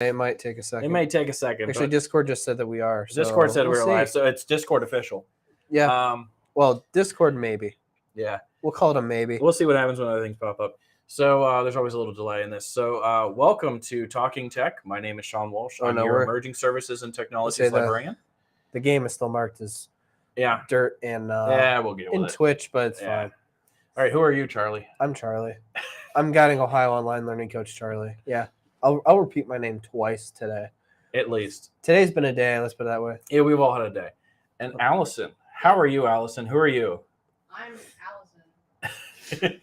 It might take a second. It may take a second. Actually, Discord just said that we are. So Discord said we were see. live, so it's Discord official. Yeah. Well, Discord maybe. Yeah. We'll call it a maybe. We'll see what happens when other things pop up. So there's always a little delay in this. So welcome to Talking Tech. My name is Shawn Walsh. I'm your emerging services and technologies librarian. The game is still marked as dirt and we'll get in Twitch, but it's fine. All right, who are you, Charlie? I'm Charlie. I'm Guiding Ohio Online Learning Coach Charlie. Yeah, I'll repeat my name twice today. At least. Today's been a day, let's put it that way. Yeah, we've all had a day. And Allison, how are you, Allison? Who are you? I'm Allison.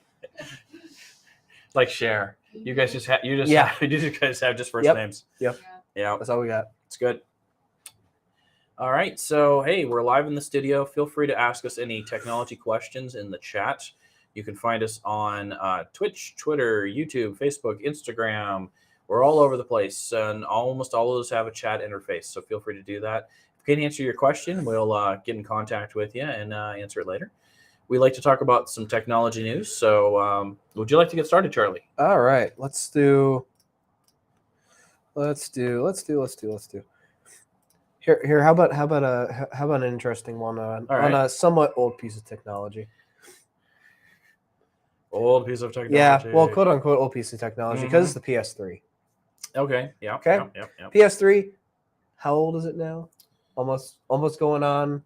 Like Cher. You guys just have you guys have just first names. Yep. Yeah. That's all we got. It's good. All right. So hey, we're live in the studio. Feel free to ask us any technology questions in the chat. You can find us on Twitch, Twitter, YouTube, Facebook, Instagram. We're all over the place, and almost all of us have a chat interface. So feel free to do that. If we can answer your question, we'll get in contact with you and answer it later. We like to talk about some technology news. So would you like to get started, Charlie? All right. Let's do. Here. How about an interesting one on a somewhat old piece of technology? Old piece of technology. Yeah, well, quote unquote old piece of technology because it's the PS3. Okay. Yeah. Okay. Yep. PS3. How old is it now? Almost going on.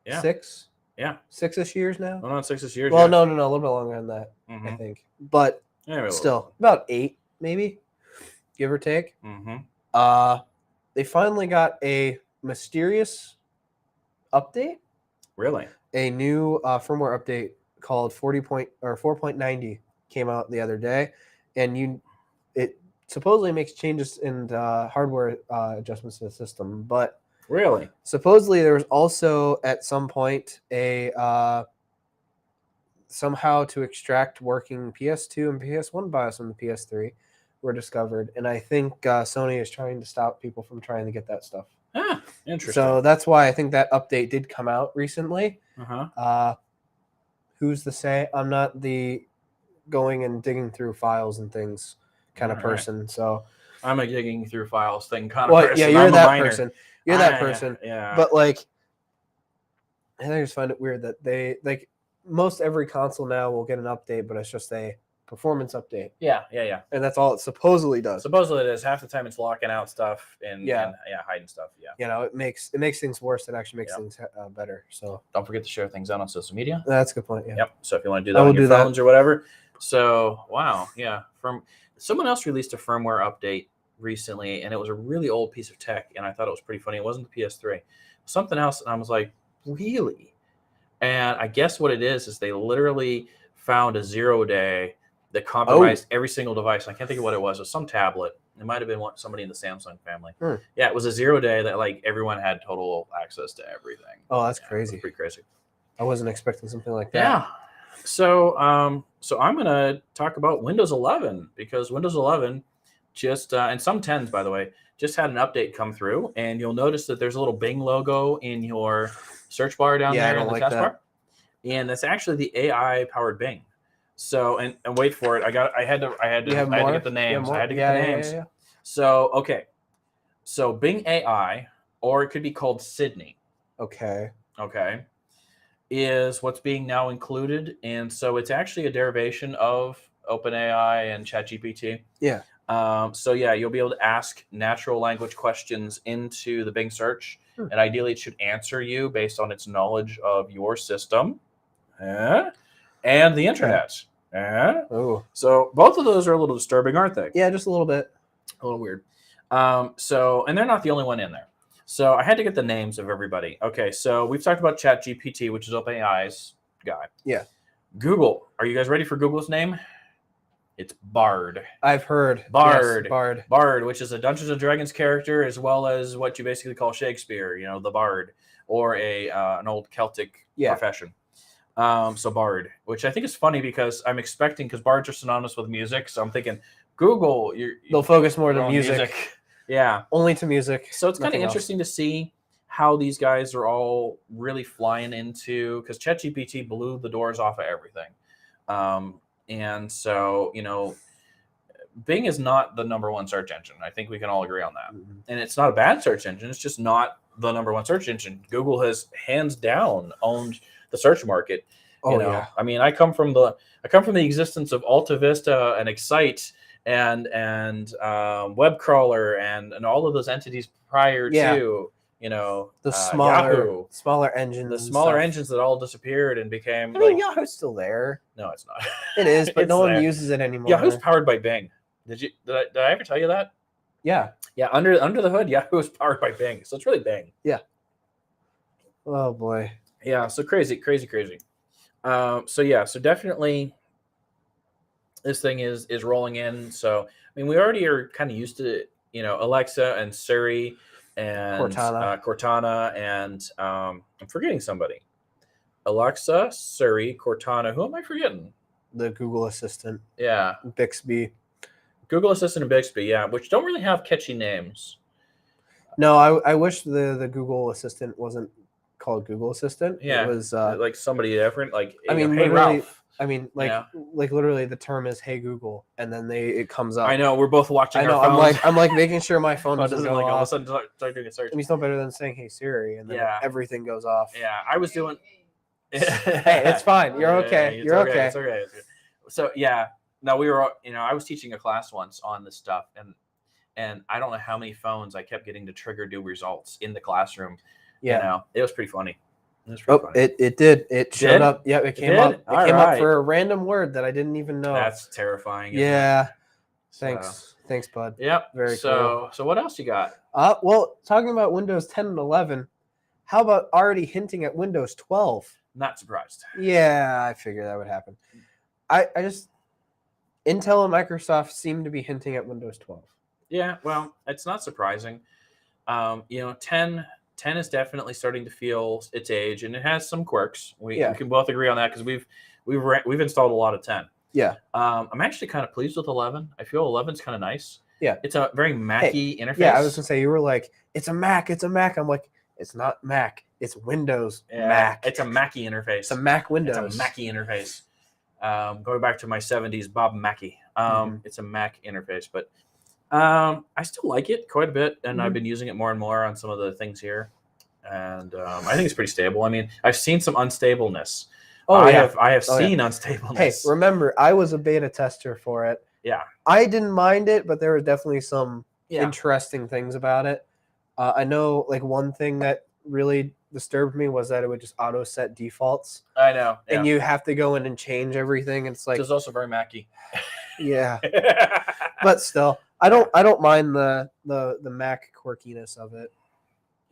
6. Yeah. 6-ish years now. Going on 6-ish years. Well, no, a little bit longer than that. I think, but still about 8, maybe, give or take. They finally got a mysterious update. Really? A new firmware update called 4.90 came out the other day, and it supposedly makes changes in hardware adjustments to the system. But really, supposedly there was also at some point a somehow to extract working PS2 and PS1 BIOS on the PS3 were discovered, and I think Sony is trying to stop people from trying to get that stuff. Interesting. So that's why I think that update did come out recently. Who's to say? I'm not the going and digging through files and things kind of person. Right. So I'm a digging through files thing kind of person. Yeah, you're that person. You're that person. Yeah. But like, I just find it weird that they most every console now will get an update, but it's just a performance update. Yeah. And that's all it supposedly does. Supposedly it is. Half the time it's locking out stuff and hiding stuff. Yeah. You know, it makes things worse. It actually makes things better. So don't forget to share things out on social media. That's a good point. Yeah. Yep. So if you want to do that on your phones or whatever. So wow. Yeah. Someone else released a firmware update recently, and it was a really old piece of tech, and I thought it was pretty funny. It wasn't the PS3. Something else, and I was like, really? And I guess what it is they literally found a 0-day that compromised every single device. I can't think of what it was. It was some tablet. It might have been somebody in the Samsung family. Yeah, it was a 0-day that like everyone had total access to everything. Oh, that's crazy. Pretty crazy. I wasn't expecting something like that. Yeah. So I'm going to talk about Windows 11 because Windows 11 just, and some 10s, by the way, just had an update come through, and you'll notice that there's a little Bing logo in your search bar down there in the taskbar. And that's actually the AI-powered Bing. So and wait for it. I had to get the names. I had to get the names. Yeah. So okay. So Bing AI, or it could be called Sydney. Okay. Is what's being now included, and so it's actually a derivation of OpenAI and ChatGPT. Yeah. So you'll be able to ask natural language questions into the Bing search, and ideally it should answer you based on its knowledge of your system. And the internet. So both of those are a little disturbing, aren't they? Yeah, just a little bit. A little weird. And they're not the only one in there. So I had to get the names of everybody. Okay, so we've talked about ChatGPT, which is OpenAI's guy. Yeah. Google. Are you guys ready for Google's name? It's Bard. I've heard. Bard. Yes, Bard. Bard, which is a Dungeons and Dragons character, as well as what you basically call Shakespeare, the Bard, or an old Celtic profession. So Bard, which I think is funny because I'm expecting, because bards are synonymous with music, so I'm thinking Google. They'll focus more to music. Yeah. Only to music. So it's kind of interesting to see how these guys are all really flying into, because ChatGPT blew the doors off of everything. And so, Bing is not the number one search engine. I think we can all agree on that. Mhm. And it's not a bad search engine. It's just not the number one search engine. Google has hands down owned the search market. Oh yeah. I mean, I come from the existence of Alta Vista and Excite and Web Crawler and all of those entities prior to The smaller Yahoo, engines. the and smaller stuff. engines that all disappeared and became. I mean, Yahoo's still there. No, it's not. It is, but It's no one there. uses it anymore. Yahoo's powered by Bing. Did I ever tell you that? Yeah. Yeah, under the hood, Yahoo is powered by Bing, so it's really Bing. Oh boy. Yeah, so crazy. So definitely, this thing is rolling in. So I mean, we already are kind of used to Alexa and Siri and Cortana and I'm forgetting somebody. Alexa, Siri, Cortana. Who am I forgetting? The Google Assistant. Yeah, Bixby. Google Assistant and Bixby. Yeah, which don't really have catchy names. No, I wish the Google Assistant wasn't called Google Assistant. Yeah, It was like somebody different. Like I mean, hey literally- Ralph. I mean, like literally the term is "Hey Google," and then it comes up. I know we're both watching. I know. Our phones. I'm like making sure my phone But doesn't doesn't go like all of a off. sudden start doing a search. I mean, it's no better than saying "Hey Siri," and then everything goes off. Yeah, I was doing. Hey, it's fine. You're okay. You're okay. It's okay. So yeah, no, we were. I was teaching a class once on this stuff, and I don't know how many phones I kept getting to trigger do results in the classroom. Yeah. It was pretty funny. Funny. It did. It showed did? up. Yeah, it came did? up. It All came up right. for a random word that I didn't even know. That's terrifying. isn't it? Yeah. So, Thanks, bud. Yep. Very So what else you got? Well, talking about Windows 10 and 11, how about already hinting at Windows 12? Not surprised. Yeah, I figured that would happen. I just Intel and Microsoft seem to be hinting at Windows 12. Yeah, well, it's not surprising. 10 is definitely starting to feel its age, and it has some quirks. We can both agree on that because we've installed a lot of 10. Yeah. I'm actually kind of pleased with 11. I feel 11's kind of nice. Yeah. It's a very Mac-y interface. Yeah, I was gonna say, you were like, it's a Mac. I'm like, it's not Mac. It's Windows Mac. It's a Mac-y interface. It's a Mac Windows. It's a Mac-y interface. Going back to my 70s, Bob Mackey. It's a Mac interface, but I still like it quite a bit, and I've been using it more and more on some of the things here, and I think it's pretty stable. I mean, I've seen some unstableness. I have seen unstableness. Hey, remember, I was a beta tester for it. Yeah. I didn't mind it, but there were definitely some Yeah. interesting things about it. I know, like, one thing that really disturbed me was that it would just auto set defaults, I know. Yeah. and you have to go in and change everything. It's like, It's also very Mac-y. yeah, but still, I don't mind the Mac quirkiness of it.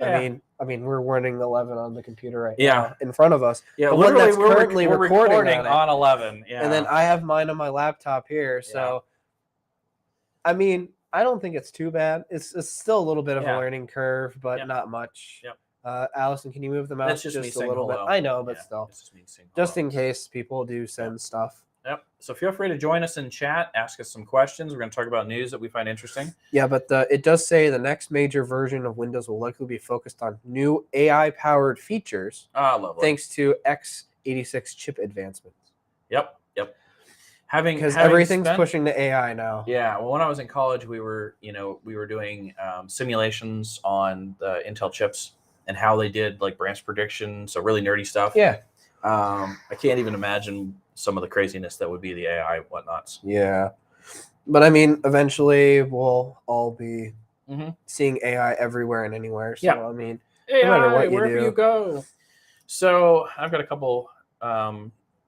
Yeah. I mean, we're running 11 on the computer right Yeah. now in front of us. Yeah, The one literally, that's currently we're recording recording on it. on 11. Yeah. And then I have mine on my laptop here. So, I mean, I don't think it's too bad. It's still a little bit of a learning curve, but Yep. not much. Yep. Allison, can you move the mouse That's just me a saying little bit? hello. I know, but Yeah, still, it's just me saying just hello. in case people do send stuff. Yep. So feel free to join us in chat, ask us some questions. We're going to talk about news that we find interesting. Yeah, but it does say the next major version of Windows will likely be focused on new AI-powered features, Ah, lovely. thanks to x86 chip advancements. Yep. Having Because having everything's spent- pushing to AI now. Yeah. Well, when I was in college, we were doing simulations on the Intel chips and how they did like branch prediction. So really nerdy stuff. Yeah. I can't even imagine some of the craziness that would be the AI whatnots. Yeah. But I mean, eventually we'll all be Mhm. seeing AI everywhere and anywhere. So, Yeah. I mean, AI, matter what you wherever do. you go. So I've got a couple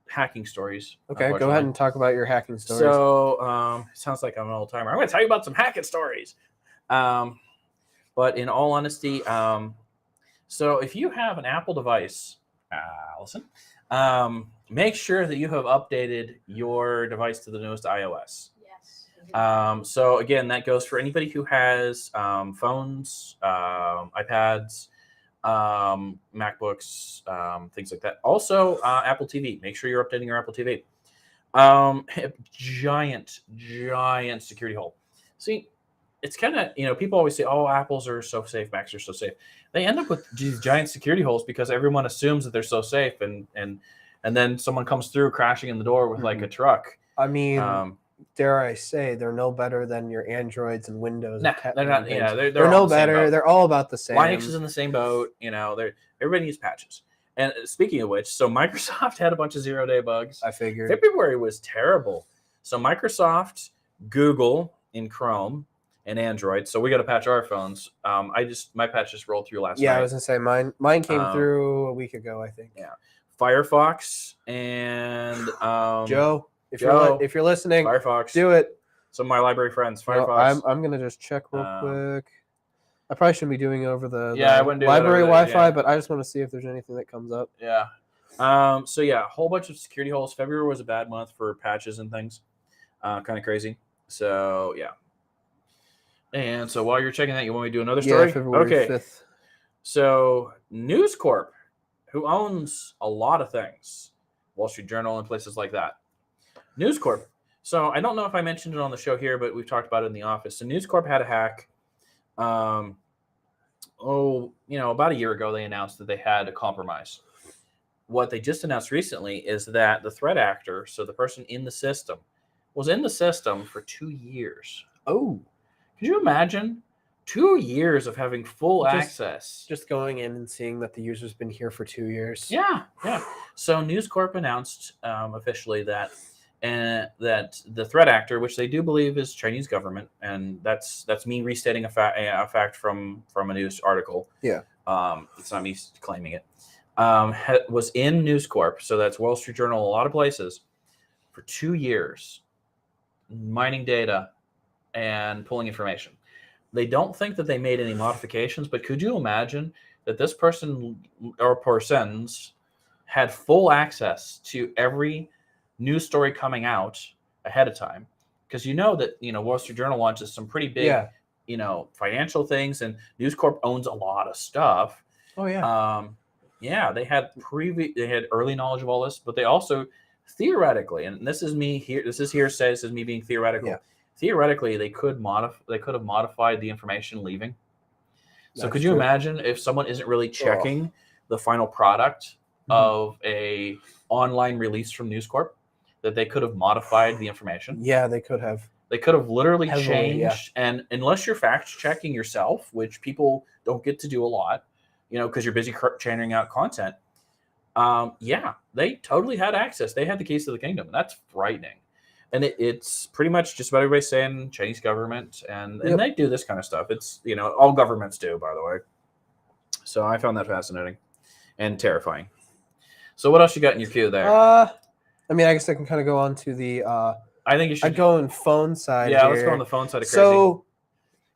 hacking stories. okay, go ahead unfortunately. and talk about your hacking stories. So it sounds like I'm an old timer. I'm going to tell you about some hacking stories. But in all honesty, so if you have an Apple device, Allison, make sure that you have updated your device to the newest iOS. Yes. So again, that goes for anybody who has phones, iPads, MacBooks, things like that. Also, Apple TV. Make sure you're updating your Apple TV. Giant security hole. See, it's kind of, people always say, oh, Apples are so safe, Macs are so safe. They end up with these giant security holes because everyone assumes that they're so safe, and then someone comes through crashing in the door with like a truck. I mean, dare I say, they're no better than your Androids and Windows. Nah, and they're not. things. Yeah, they're They're all no in the same better. boat. They're all about the same. Linux is in the same boat. Everybody needs patches. And speaking of which, so Microsoft had a bunch of 0-day bugs. I figured. February was terrible. So Microsoft, Google in Chrome, and Android. So we got to patch our phones. My patch just rolled through last night. Yeah, I was gonna say mine came through a week ago, I think. Yeah, Firefox and Joe, if you're listening, Firefox, do it. Some of my library friends, Well, Firefox. I'm gonna just check real quick. I probably shouldn't be doing it over the I wouldn't do library that over there, Wi-Fi, yeah. but I just want to see if there's anything that comes up. Yeah. So yeah, a whole bunch of security holes. February was a bad month for patches and things. Kind of crazy. So yeah. And so while you're checking that, you want me to do another story? Yeah, February 5th. So News Corp, who owns a lot of things, Wall Street Journal and places like that. News Corp. So I don't know if I mentioned it on the show here, but we've talked about it in the office. So News Corp had a hack. About a year ago, they announced that they had a compromise. What they just announced recently is that the threat actor, so the person in the system, was in the system for 2 years. Oh, could you imagine 2 years of having full access? Just going in and seeing that the user's been here for 2 years. Yeah. So News Corp announced officially that the threat actor, which they do believe is Chinese government, and that's me restating a fact from a news article. Yeah. It's not me claiming it. Was in News Corp, so that's Wall Street Journal, a lot of places, for 2 years, mining data and pulling information. They don't think that they made any modifications, but could you imagine that this person or persons had full access to every news story coming out ahead of time? Because that Wall Street Journal launches some pretty big financial things, and News Corp owns a lot of stuff. Oh yeah. They had early knowledge of all this, but they also theoretically, and this is me here, this is hearsay, this is me being theoretical. Yeah. Theoretically, they could have modified the information leaving. So That's could you true. imagine if someone isn't really checking the final product of a online release from News Corp, that they could have modified the information? Yeah, they could have. They could have literally Heavily, changed, and unless you're fact checking yourself, which people don't get to do a lot, because you're busy churning out content. They totally had access. They had the keys to the kingdom. That's frightening. And it's pretty much just about everybody saying Chinese government, and they do this kind of stuff. It's, all governments do, by the way. So I found that fascinating and terrifying. So what else you got in your queue there? I guess I can kind of go on to the. I think you should. I'd go on phone side. Yeah, here. let's go on the phone side of crazy. So,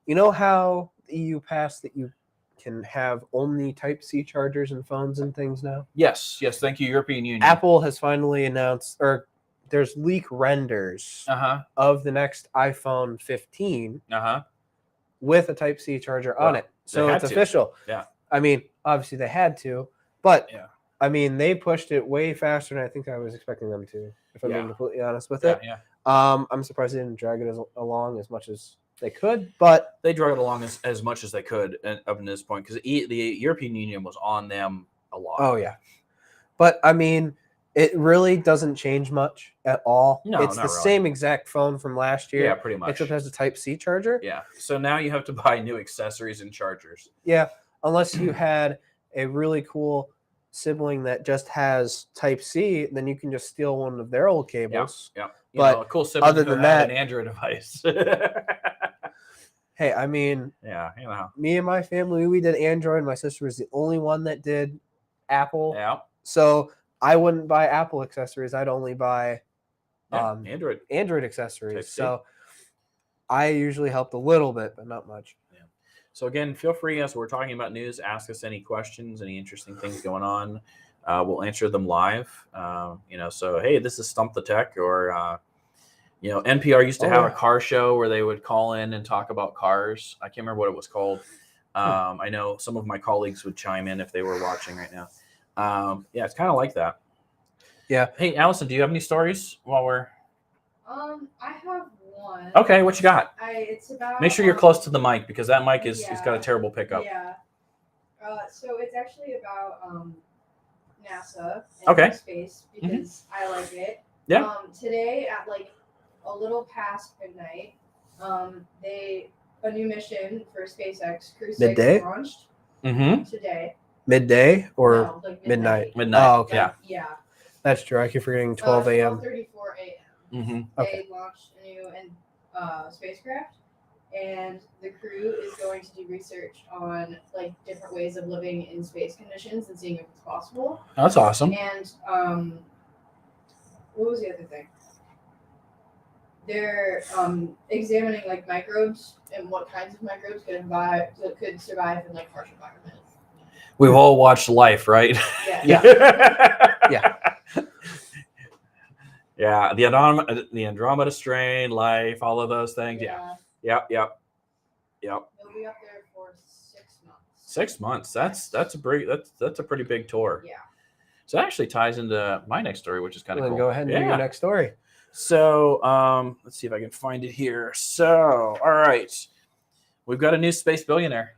you know how the EU passed that you can have only Type-C chargers in phones and things now? Yes. Thank you, European Union. Apple has finally announced, or there's leak renders of the next iPhone 15 with a Type-C charger on it. So it's official. Yeah. Obviously they had to, but they pushed it way faster than I think I was expecting them to, if I'm being completely honest with it. Yeah. I'm surprised they didn't drag it along as much as they could, but they drug it along as much as they could up to this point, because the European Union was on them a lot. Oh yeah, but it really doesn't change much at all. No, it's the same exact phone from last year. Yeah, pretty much. Except it has a Type-C charger. Yeah. So now you have to buy new accessories and chargers. Yeah, unless you had a really cool sibling that just has Type-C, then you can just steal one of their old cables. Yeah. But a cool sibling other than that, an Android device. Hey, me and my family, we did Android. My sister was the only one that did Apple. Yeah. So I wouldn't buy Apple accessories. I'd only buy Android accessories. Type-C. So I usually helped a little bit, but not much. Yeah. So again, feel free, as we're talking about news, ask us any questions, any interesting things going on. We'll answer them live. So hey, this is Stump the Tech, or NPR used to have a car show where they would call in and talk about cars. I can't remember what it was called. I know some of my colleagues would chime in if they were watching right now. It's kind of like that. Yeah. Hey, Allison, do you have any stories while we're? I have one. Okay, what you got? It's about. Make sure you're close to the mic, because that mic is got a terrible pickup. Yeah. So it's actually about NASA Okay. and space, because I like it. Yeah. Today at a little past midnight. A new mission for SpaceX Crew 6 Midday? launched Mm-hmm. today. Midday or No, like midnight? Midnight. Oh, okay. Yeah. Yeah. That's true. I keep forgetting 12 a.m. 12:34 a.m. Mm-hmm. Okay. They launched a new spacecraft, and the crew is going to do research on like different ways of living in space conditions and seeing if it's possible. That's awesome. And what was the other thing? They're examining like microbes and what kinds of microbes could survive in like harsh environments. We've all watched Life, right? Yeah. Yeah. Yeah. The Andromeda Strain, Life, all of those things. Yeah. Yep. They'll be up there for 6 months. 6 months. That's a pretty big tour. Yeah. So that actually ties into my next story, which is kind of Then cool. go ahead and do your next story. So let's see if I can find it here. So, all right. We've got a new space billionaire.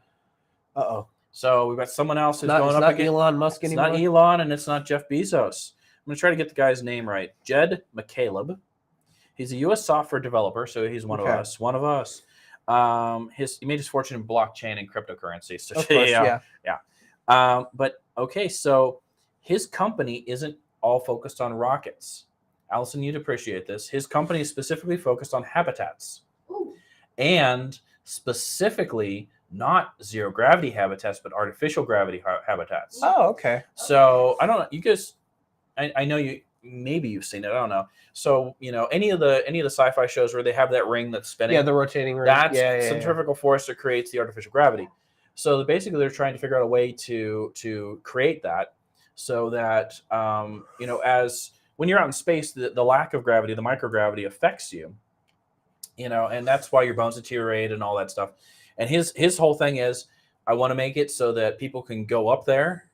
Uh-oh. So we've got someone else who's It's going up not against Elon Musk It's anymore? not Elon and it's not Jeff Bezos. I'm going to try to get the guy's name right. Jed McCaleb. He's a U.S. software developer, so he's one of us. One of us. He made his fortune in blockchain and cryptocurrency. So Of course, yeah. But okay, so his company isn't all focused on rockets. Allison, you'd appreciate this. His company is specifically focused on habitats. Ooh. And specifically not zero gravity habitats, but artificial gravity habitats. Oh, okay. So I don't know. You guys, I know maybe you've seen it. I don't know. So any of the sci-fi shows where they have that ring that's spinning. Yeah, the rotating ring. That's yeah. centrifugal force that creates the artificial gravity. So basically, they're trying to figure out a way to create that, so that as when you're out in space, the lack of gravity, the microgravity affects you. And that's why your bones deteriorate and all that stuff. And his whole thing is, I want to make it so that people can go up there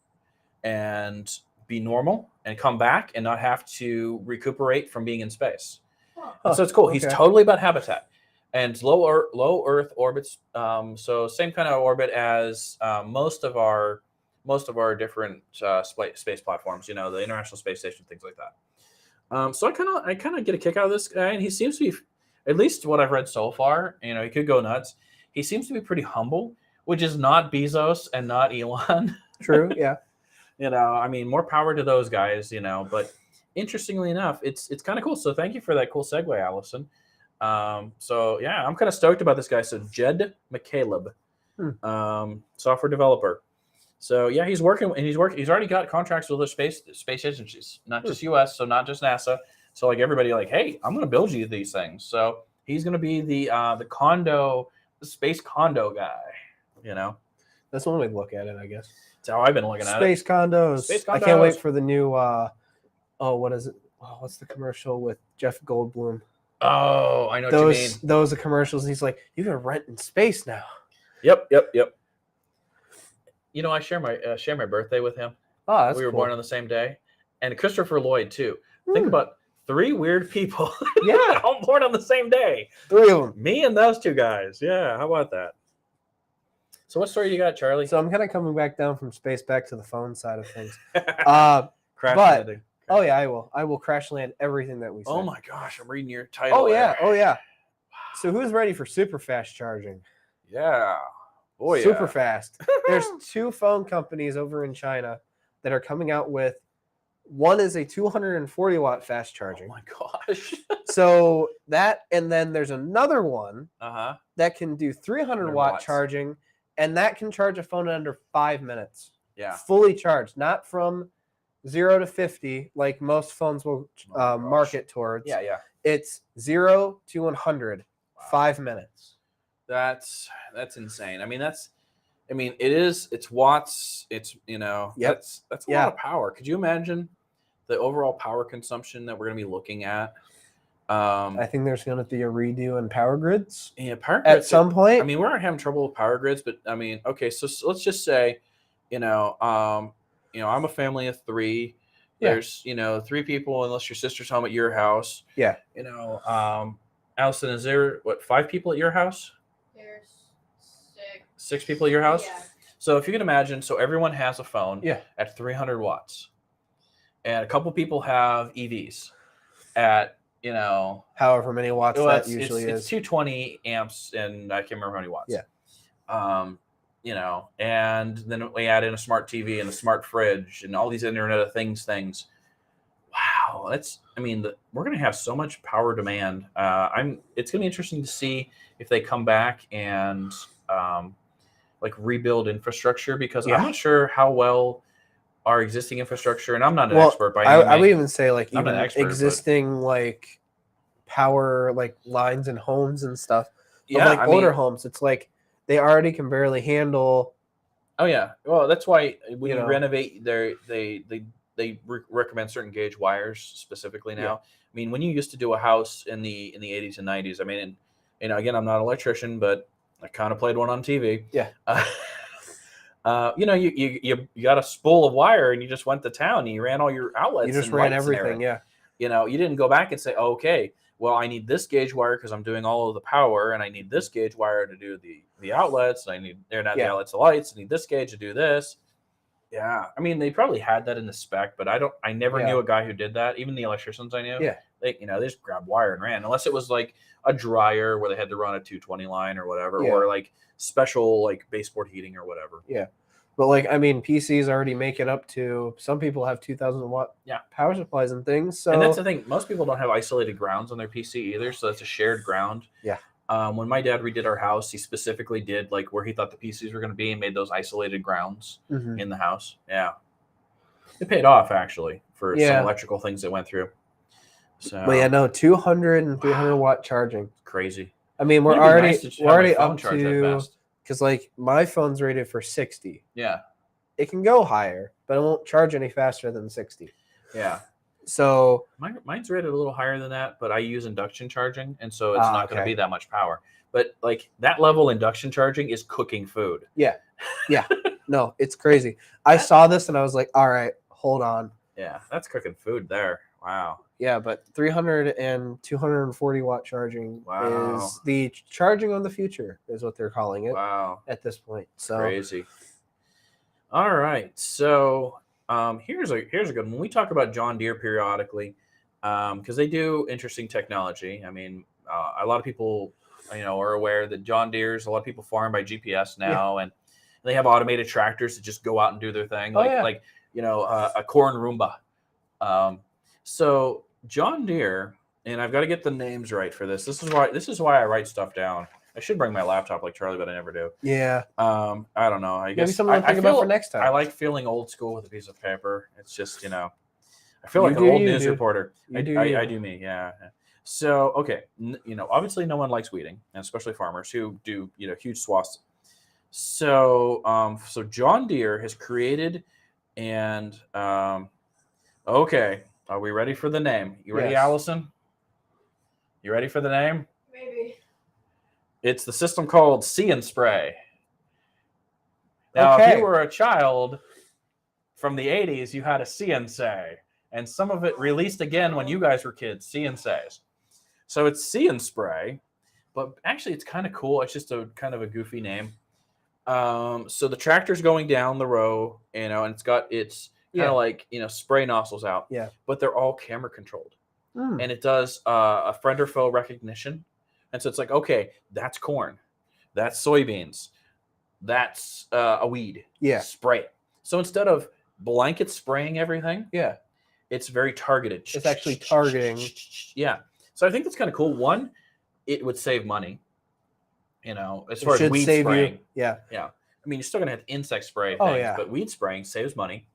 and be normal and come back and not have to recuperate from being in space. Huh. So it's cool. He's Okay. totally about habitat and low Earth orbits. So same kind of orbit as most of our different space platforms. The International Space Station, things like that. So I kind of get a kick out of this guy, and he seems to be, at least what I've read so far. He could go nuts. He seems to be pretty humble, which is not Bezos and not Elon. True, yeah. More power to those guys, but interestingly enough, it's kind of cool. So thank you for that cool segue, Allison. So yeah, I'm kind of stoked about this guy. So Jed McCaleb, software developer. So yeah, he's working. He's already got contracts with other space agencies, not just U.S. So not just NASA. So like everybody, like, hey, I'm going to build you these things. So he's going to be the space condo guy. That's one way to look at it, I guess. That's how I've been looking at it. Space condos. Space I can't wait condos. for the new. What is it? Oh, what's the commercial with Jeff Goldblum? Oh, I know what you mean. Those are commercials. And he's like, you can rent in space now. Yep. I share my birthday with him. Oh, that's we were cool. born on the same day, and Christopher Lloyd too. Think about 3 weird people. Yeah. all born on the same day. 3 of them. Me and those 2 guys. Yeah, how about that? So what story you got, Charlie? So I'm kind of coming back down from space back to the phone side of things. Crash but- landing. Oh yeah, I will. I will crash land everything that we say. Oh my gosh, I'm reading your title. Oh yeah. there. Oh yeah. So who's ready for super fast charging? Yeah. Oh yeah. Super fast. There's 2 phone companies over in China that are coming out with. One is a 240 watt fast Oh charging. my gosh. So that, and then there's another one Uh-huh. that can do 300 100 watt watts. charging, and that can charge a phone in under 5 minutes. Yeah. Fully charged, not from 0 to 50 like most phones will Oh my gosh. market towards. Yeah. It's 0 to 100, 5 minutes. That's insane. It's watts. It's Yep. That's a Yeah. lot of power. Could you imagine the overall power consumption that we're going to be looking at? I think there's going to be a redo in power grids Power at grids. some point. We aren't having trouble with power grids, but okay. So let's just say, I'm a family of 3. Yeah. There's 3 people, unless your sister's home at your house. Yeah. Allison, is there 5 people at your house? There's 6. 6 people at your house? Yeah. So if you can imagine, so everyone has a phone Yeah. at 300 watts, and a couple people have EVs at you know, however many watts well, that usually it's is. 220 amps, and I can't remember how many watts. Yeah. You know, and then we add in a smart TV and a smart fridge and all these Internet of Things things. Wow, we're going to have so much power demand. It's going to be interesting to see if they come back and like rebuild infrastructure, because I'm not sure how well our existing infrastructure, and I'm not an expert by any means. I would even say like I'm even an expert, existing like power like lines in homes and stuff. Yeah, Of like older homes, it's like they already can barely handle. Oh yeah, well that's why when you know. renovate, they recommend certain gauge wires specifically now. Yeah. I mean, when you used to do a house in the 80s and 90s, I mean, and again, I'm not an electrician, but I kind of played one on TV. Yeah. You know, you got a spool of wire and you just went to town and you ran all your outlets. You just and ran lights and everything. Yeah. You know, you didn't go back and say, oh, okay, well, I need this gauge wire because I'm doing all of the power, and I need this gauge wire to do the outlets. And I need the outlets, the lights. I need this gauge to do this. Yeah, I mean, they probably had that in the spec, but I never knew a guy who did that. Even the electricians I knew, they just grabbed wire and ran, unless it was like a dryer where they had to run a 220 line or whatever, or like special like baseboard heating or whatever. Yeah. But like, I mean, PCs already make it up to, some people have 2,000 watt power supplies and things. So, and that's the thing. Most people don't have isolated grounds on their PC either. So that's a shared ground. Yeah. When my dad redid our house, he specifically did like where he thought the PCs were going to be and made those isolated grounds in the house. Yeah. It paid off actually for some electrical things that went through. So, but yeah, no, 200 and 300 watt charging. Crazy. I mean, we're already up to, because like my phone's rated for 60. Yeah. It can go higher, but it won't charge any faster than 60. Yeah. So mine's rated a little higher than that, but I use induction charging, and so it's not going to be that much power. But like that level induction charging is cooking food. Yeah. Yeah. No, it's crazy. I saw this and I was like, all right, hold on. Yeah, that's cooking food there. Wow. Yeah, but 300 and 240 watt charging is the charging of the future, is what they're calling it. Wow. At this point. So crazy. All right. So here's a good one. When we talk about John Deere periodically, because they do interesting technology. I mean, a lot of people, are aware that John Deere's, a lot of people farm by GPS now, and they have automated tractors that just go out and do their thing, like a corn Roomba. So John Deere, and I've got to get the names right for this. This is why I write stuff down. I should bring my laptop like Charlie, but I never do. Yeah. I don't know. I guess maybe something to think about for next time. I like feeling old school with a piece of paper. It's just, I feel like an old news reporter. I do me. Yeah. So, okay. Obviously no one likes weeding, and especially farmers who do, huge swaths. So, so John Deere has created and, okay. Are we ready for the name? You ready, Allison? You ready for the name? Maybe. It's the system called See and Spray. Now, if you were a child from the 80s, you had a See and Say. And some of it released again when you guys were kids, See and Says. So it's See and Spray, but actually it's kind of cool. It's just a kind of a goofy name. So the tractor's going down the row, and it's got its kind of like, spray nozzles out. Yeah. But they're all camera controlled. And it does a friend or foe recognition. And so it's like, okay, that's corn. That's soybeans. That's a weed. Yeah. Spray it. So instead of blanket spraying everything, it's very targeted. It's actually targeting. Yeah. So I think that's kind of cool. One, it would save money. As far as weed spraying. Yeah. Yeah. I mean, you're still going to have insect spray things, but weed spraying saves money.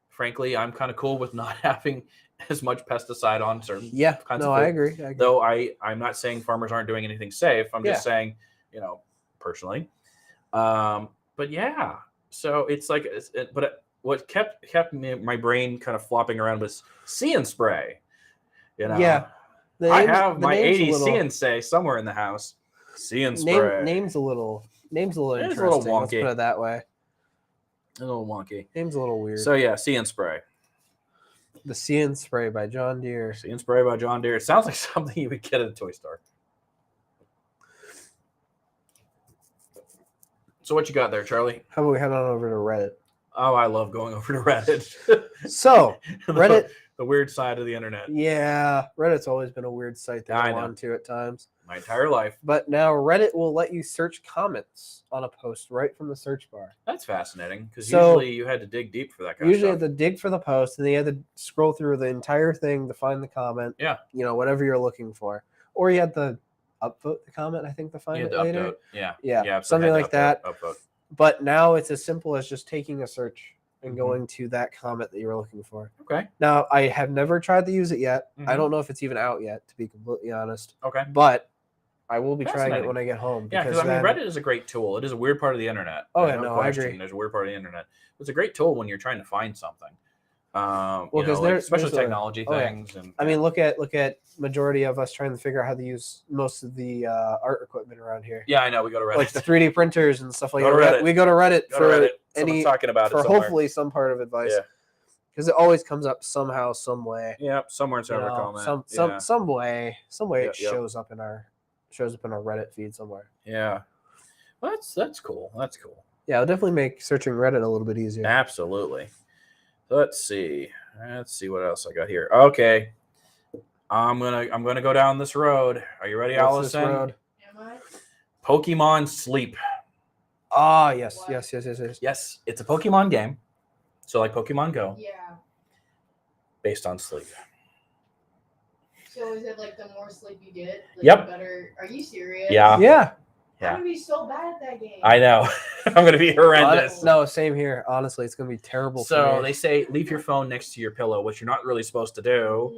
Frankly, I'm kind of cool with not having as much pesticide on certain kinds of food. I agree. Though I'm not saying farmers aren't doing anything safe. I'm just saying, personally. But yeah, so it's like, but what kept my brain kind of flopping around was See and Spray. Yeah. I have my 80s See and Say somewhere in the house. See and Spray. Name's a little interesting. It's a little wonky. Let's put it that way. A little wonky. Name's a little weird. So yeah, See and Spray. The See and Spray by John Deere. See and Spray by John Deere. It sounds like something you would get at a toy store. So what you got there, Charlie? How about we head on over to Reddit? Oh, I love going over to Reddit. So Reddit. The The weird side of the internet. Yeah, Reddit's always been a weird site to I go know. on to at times. My entire life. But now Reddit will let you search comments on a post right from the search bar. That's fascinating because So- usually you had to dig deep for that kind Usually you of have stuff. to dig for the post, and then you have to scroll through the entire thing to find the comment. Yeah. Whatever you're looking for. Or you had to upvote the comment, I think, to find You had it to later. upvote. Yeah. Yeah, so something had to like that. Upvote. But now it's as simple as just taking a search and Mhm. going to that comment that you were looking for. Okay. Now, I have never tried to use it yet. I Mhm. don't know if it's even out yet, to be completely honest. Okay. But I will be trying it Fascinating. when I get home. Yeah, because Reddit is a great tool. It is a weird part of the internet. Oh, There's yeah, no, I question. agree. There's a weird part of the internet. It's a great tool when you're trying to find something. Well, 'cause especially there's a- technology oh, yeah. things. And I mean, look at majority of us trying to figure out how to use most of the art equipment around here. yeah, I know. We go to Reddit. Like the 3D printers and stuff like Go to that. Reddit. We go to Reddit Go for to Reddit. Someone's talking about it for somewhere. hopefully some part of advice. Yeah. Because it always comes up somehow, some way. Yeah, somewhere in You server know, comment. some way Yeah, it shows up in our Reddit feed somewhere. Yeah. Well, that's cool. That's cool. Yeah, it'll definitely make searching Reddit a little bit easier. Absolutely. Let's see. Let's see what else I got here. Okay. I'm gonna go down this road. Are you ready, What's this Allison? road? Am I? Pokemon Sleep. Ah, yes, What? yes. Yes, it's a Pokemon game. So like Pokemon Go, Yeah. based on sleep. So is it like the more sleep you get, like Yep. the better? Are you serious? Yeah. Yeah. I'm gonna be so bad at that game. I know. I'm gonna be horrendous. No, same here. Honestly, it's gonna be terrible. So for me. they say leave your phone next to your pillow, which you're not really supposed to do.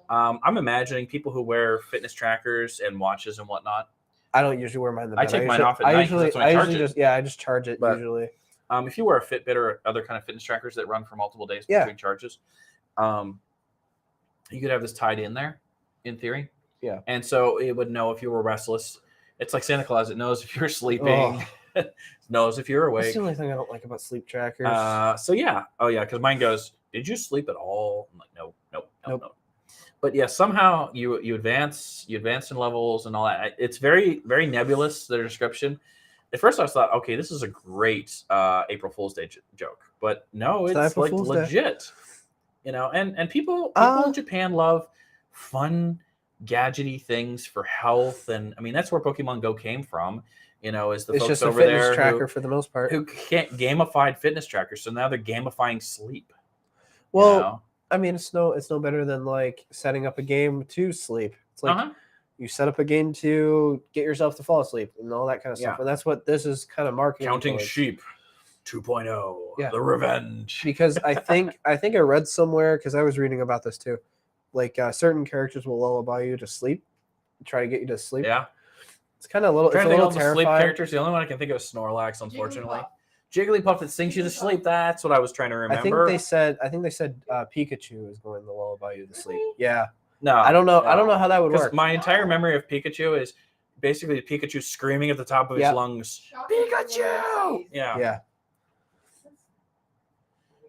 No. I'm imagining people who wear fitness trackers and watches and whatnot. I don't usually wear mine in the I bed. take mine off at I night 'cause usually, that's when I charge it. I just charge it But- usually. If you wear a Fitbit or other kind of fitness trackers that run for multiple days Yeah. between charges, you could have this tied in there, in theory. Yeah. And so it would know if you were restless. It's like Santa Claus. It knows if you're sleeping. It knows if you're That's awake. the only thing I don't like about sleep trackers. So yeah. Oh yeah. Because mine goes, did you sleep at all? I'm like, no. Nope. But yeah, somehow you advance in levels and all that. It's very, very nebulous, their description. At first I thought, okay, this is a great April Fool's Day joke. But no, It's it's not April like Fool's Day. legit. And people in Japan love fun, gadgety things for health. And I mean, that's where Pokemon Go came from, is the it's folks just a over fitness there tracker for the most part. who can't gamified fitness trackers. So now they're gamifying sleep. Well, you know? I mean, it's no better than like setting up a game to sleep. It's like you set up a game to get yourself to fall asleep and all that kind of stuff. Yeah. And that's what this is kind of marketing. Counting towards. Sheep 2.0. Yeah. The Revenge. Because I think I read somewhere, because I was reading about this too, like certain characters will lullaby you to sleep, try to get you to sleep. Yeah. It's kind of a little. I'm trying It's to a think little of the sleep terrifying. characters. The only one I can think of is Snorlax, unfortunately. Jigglypuff. Jigglypuff that sings you to sleep. That's what I was trying to remember. I think they said Pikachu is going to lullaby you to sleep. Really? Yeah. No, I don't know how that would Because work. my entire memory of Pikachu is basically Pikachu screaming at the top of his Yep. lungs. Shocking Pikachu! Yeah. Yeah.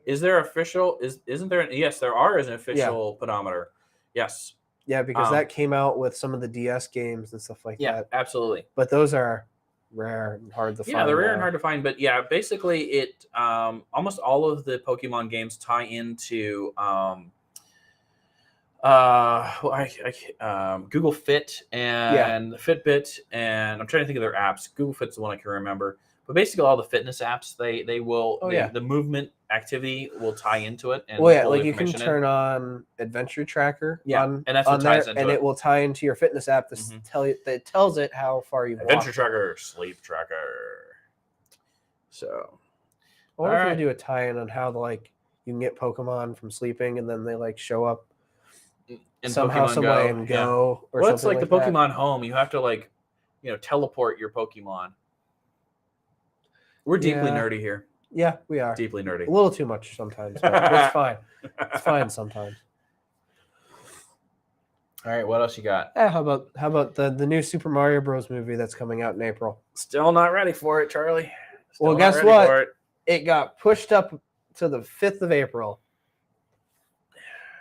Is there official? Isn't there? Yes, there are an official pedometer. Yes. Yeah, because that came out with some of the DS games and stuff like Yeah. that. Absolutely. But those are rare and hard to find. Yeah, they're rare and now. hard to find, but yeah, basically it almost all of the Pokemon games tie into Google Fit and Fitbit, and I'm trying to think of their apps. Google Fit's the one I can remember, but basically all the fitness apps they will the movement activity will tie into it. And Well, yeah, pull like you can information in. turn on Adventure Tracker. Yeah, on, and that's what on ties there, into and it. it will tie into your fitness app to Mhm. tell you that tells it how far you've Adventure walked. Tracker, Sleep Tracker. So I wonder if Alright. they do a tie-in on how you can get Pokemon from sleeping and then they show up in somehow, Pokemon some Go, way and yeah. go or Well, it's something like the that. Pokemon Home. You have to teleport your Pokemon. We're deeply Yeah. nerdy here. Yeah, we are. Deeply nerdy. A little too much sometimes, but it's fine. It's fine sometimes. All right, what else you got? Yeah, how about the new Super Mario Bros. Movie that's coming out in April? Still not ready for it, Charlie. Still Well, not guess ready what? for it. It got pushed up to the 5th of April.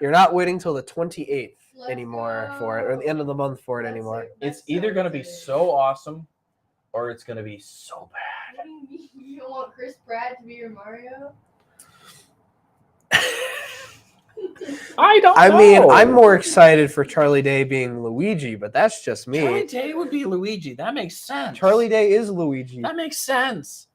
You're not waiting till the 28th anymore for it, or the end of the month for it anymore. It's either going to be so awesome or it's going to be so bad. What do you mean? You don't want Chris Pratt to be your Mario? I don't know. I mean, I'm more excited for Charlie Day being Luigi, but that's just me. Charlie Day would be Luigi. That makes sense. Charlie Day is Luigi. That makes sense.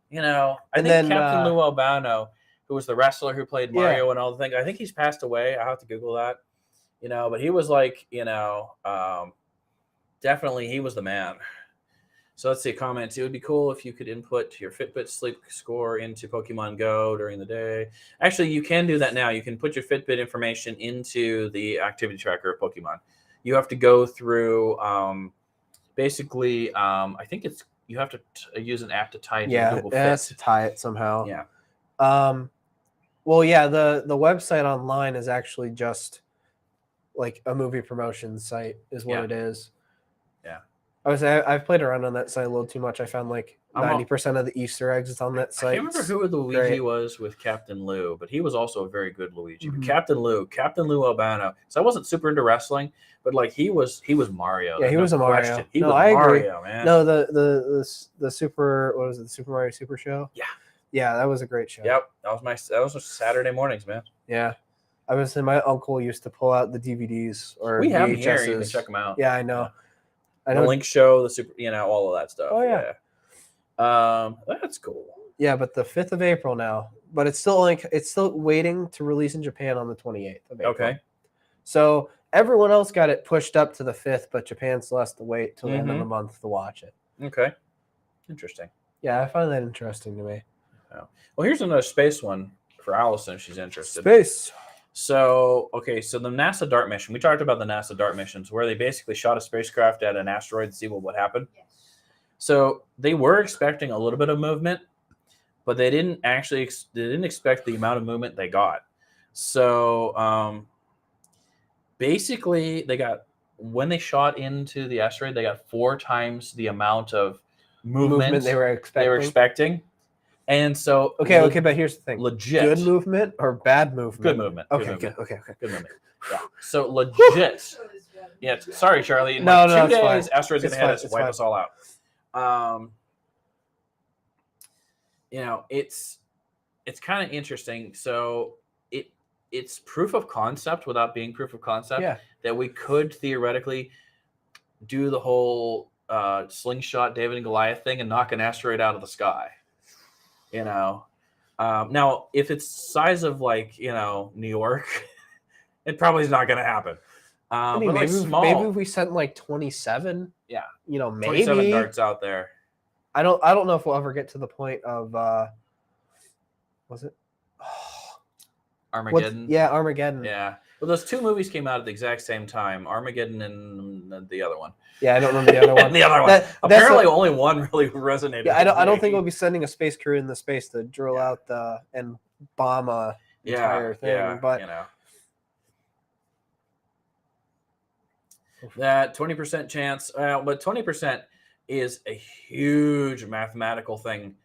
You know, I And think then, Captain Lou Albano, who was the wrestler who played Mario and all the things, I think he's passed away. I have to Google that. You know, but he was like, you know, definitely he was the man. So let's see comments. It would be cool if you could input your Fitbit sleep score into Pokemon Go during the day. Actually, you can do that now. You can put your Fitbit information into the activity tracker of Pokemon. You have to go through basically, I think it's you have to use an app to tie it to Google Fit. Yeah, it has to tie it somehow. Yeah. Well, yeah, the website online is actually just like a movie promotion site is what it is. Yeah. I've played around on that site a little too much. I found like 90% of the Easter eggs is on that site. I can't remember who the Luigi was with Captain Lou, but he was also a very good Luigi. But Captain Lou Albano. So I wasn't super into wrestling, but like he was Mario. Yeah, he was a Mario. He was Mario, man. No, the Super, what was it? The Super Mario Super Show? Yeah. Yeah, that was a great show. Yep. That was Saturday mornings, man. Yeah. My uncle used to pull out the DVDs or we have VHSs. them here. You can check them out. Yeah, I know. Yeah. I know. The Link Show, the Super, all of that stuff. Oh yeah. That's cool. Yeah, but the 5th of April now. But it's still waiting to release in Japan on the 28th of April. Okay. So everyone else got it pushed up to the 5th, but Japan still has to wait till the end of the month to watch it. Okay. Interesting. Yeah, I find that interesting to me. Well, here's another space one for Allison if she's interested. Space. So the NASA DART mission. We talked about the NASA DART missions where they basically shot a spacecraft at an asteroid to see what would happen. Yes. So they were expecting a little bit of movement, but they didn't expect the amount of movement they got. So basically when they shot into the asteroid, they got 4 times the amount of movement they were expecting. And so okay, but here's the thing: legit good movement or bad movement? Good movement. Okay, good movement. Yeah. So legit. Yeah. Sorry, Charlie. In no, 2 days, asteroids gonna hit us, wipe us all out. It's kind of interesting. So it's proof of concept without being proof of concept. Yeah. That we could theoretically do the whole slingshot David and Goliath thing and knock an asteroid out of the sky. Now if it's size of New York, it probably is not going to happen. I mean, but maybe if we sent 27. Yeah. Maybe 27 darts out there. I don't know if we'll ever get to the point of was it Armageddon? Armageddon. Yeah. Well, those 2 movies came out at the exact same time, Armageddon and the other one. Yeah, I don't remember the other one. The other one. Apparently, only one really resonated. Yeah, I don't think we'll be sending a space crew into space to drill out and bomb a entire thing. Yeah, but that 20% chance, but 20% is a huge mathematical thing.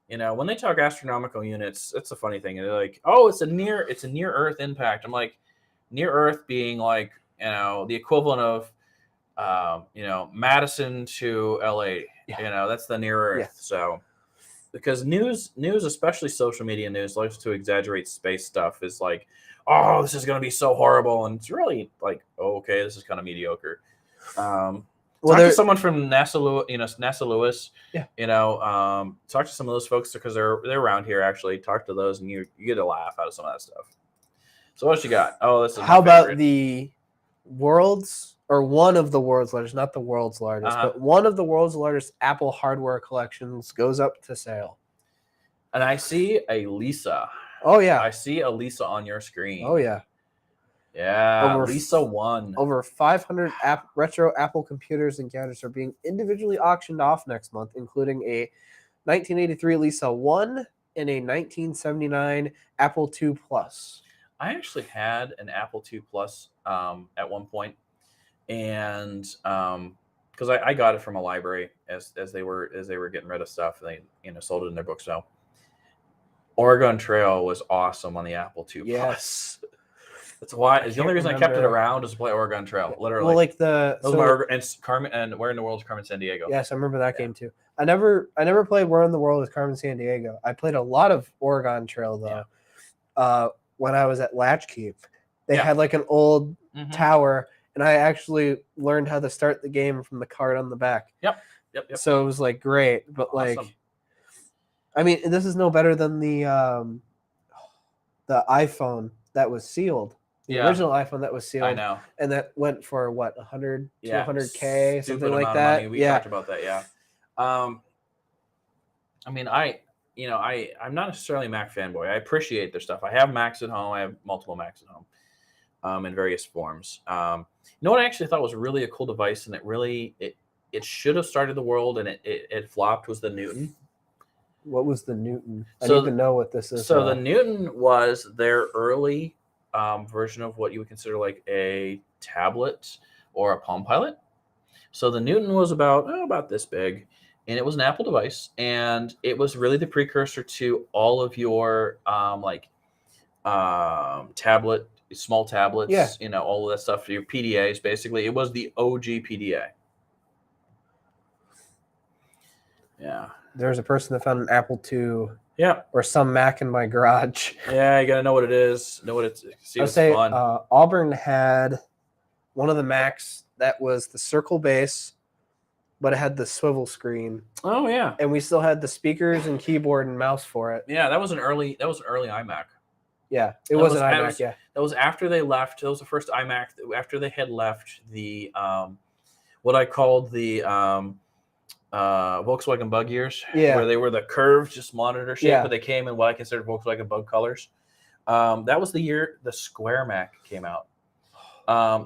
When they talk astronomical units, that's a funny thing. They're like, "Oh, it's a near Earth impact." I'm like, near Earth being the equivalent of Madison to LA. Yeah. That's the near Earth. Yeah. So because news, especially social media news, likes to exaggerate space stuff. Is like, oh, this is going to be so horrible, and it's really like, oh, okay, this is kind of mediocre. Talk to someone from NASA Lewis. Yeah. Talk to some of those folks because they're around here. Actually, talk to those, and you get a laugh out of some of that stuff. So what you got? Oh, this is how about the world's or one of the world's largest, not the world's largest, but one of the world's largest Apple hardware collections goes up to sale. And I see a Lisa. Oh yeah, I see a Lisa on your screen. Oh yeah. Yeah, Lisa 1. Over 500 retro Apple computers and gadgets are being individually auctioned off next month, including a 1983 Lisa 1 and a 1979 Apple II Plus. I actually had an Apple II Plus at one point, and because I got it from a library as they were getting rid of stuff, they sold it in their book. So Oregon Trail was awesome on the Apple II Plus. Yes. That's why the only reason I kept it around was to play Oregon Trail. Literally, well, Carmen and Where in the World is Carmen Sandiego. Yes, I remember that game too. I never played Where in the World is Carmen Sandiego. I played a lot of Oregon Trail though. When I was at Latchkey, They Yeah. had like an old Mhm. tower, and I actually learned how to start the game from the card on the back. Yep. So it was like great, but like, Awesome. I mean, this is no better than the iPhone that was sealed. The Yeah. original iPhone that was sealed. I know. And that went for what, 100, Yeah. 200K, Stupid something like amount of that. money. We talked about that. Yeah. I mean, I'm not necessarily a Mac fanboy. I appreciate their stuff. I have Macs at home. I have multiple Macs at home, in various forms. You know what I actually thought was really a cool device, and it should have started the world, and it flopped, was the Newton. What was the Newton? I So- need to know what this is. So the Newton was their early version of what you would consider like a tablet or a Palm Pilot. So the Newton was about this big, and it was an Apple device, and it was really the precursor to all of your tablet, small tablets, Yeah. all of that stuff, your PDAs. Basically, it was the OG PDA. Yeah. There's a person that found an Apple II Yeah. or some Mac in my garage. Yeah, you gotta know what it is. Know what it's. See, I'll it's say fun. Auburn had one of the Macs that was the circle base, but it had the swivel screen, Oh yeah. and we still had the speakers and keyboard and mouse for it. Yeah, that was an early iMac. Yeah, it That was was- an that iMac. was- Yeah, That was after they left. That was the first iMac after they had left the what I called the Volkswagen Bug years. Yeah. Where they were the curved, just monitor shape, Yeah. but they came in what I consider Volkswagen Bug colors. That was the year the Square Mac came out.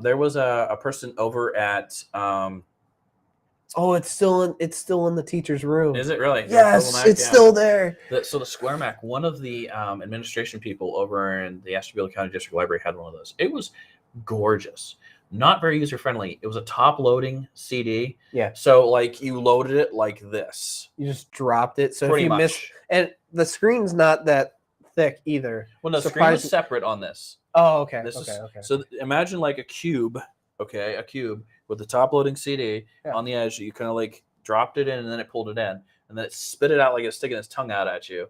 There was a person over at oh, it's still in the teacher's room. is it really? Yes, Mac? it's Yeah. still there. So the Square Mac, one of the administration people over in the Ashtabula County District Library had one of those. It was gorgeous. Not very user friendly. It was a top loading CD. Yeah. So like you loaded it like this. You just dropped it. So Pretty if you much. miss, and the screen's not that thick either. Well, no, the screen was Surprising- separate on this. Oh, okay. This okay. is Okay. so imagine like a cube, okay, a cube with the top loading CD Yeah. on the edge. You kind of like dropped it in and then it pulled it in, and then it spit it out like it's sticking its tongue out at you,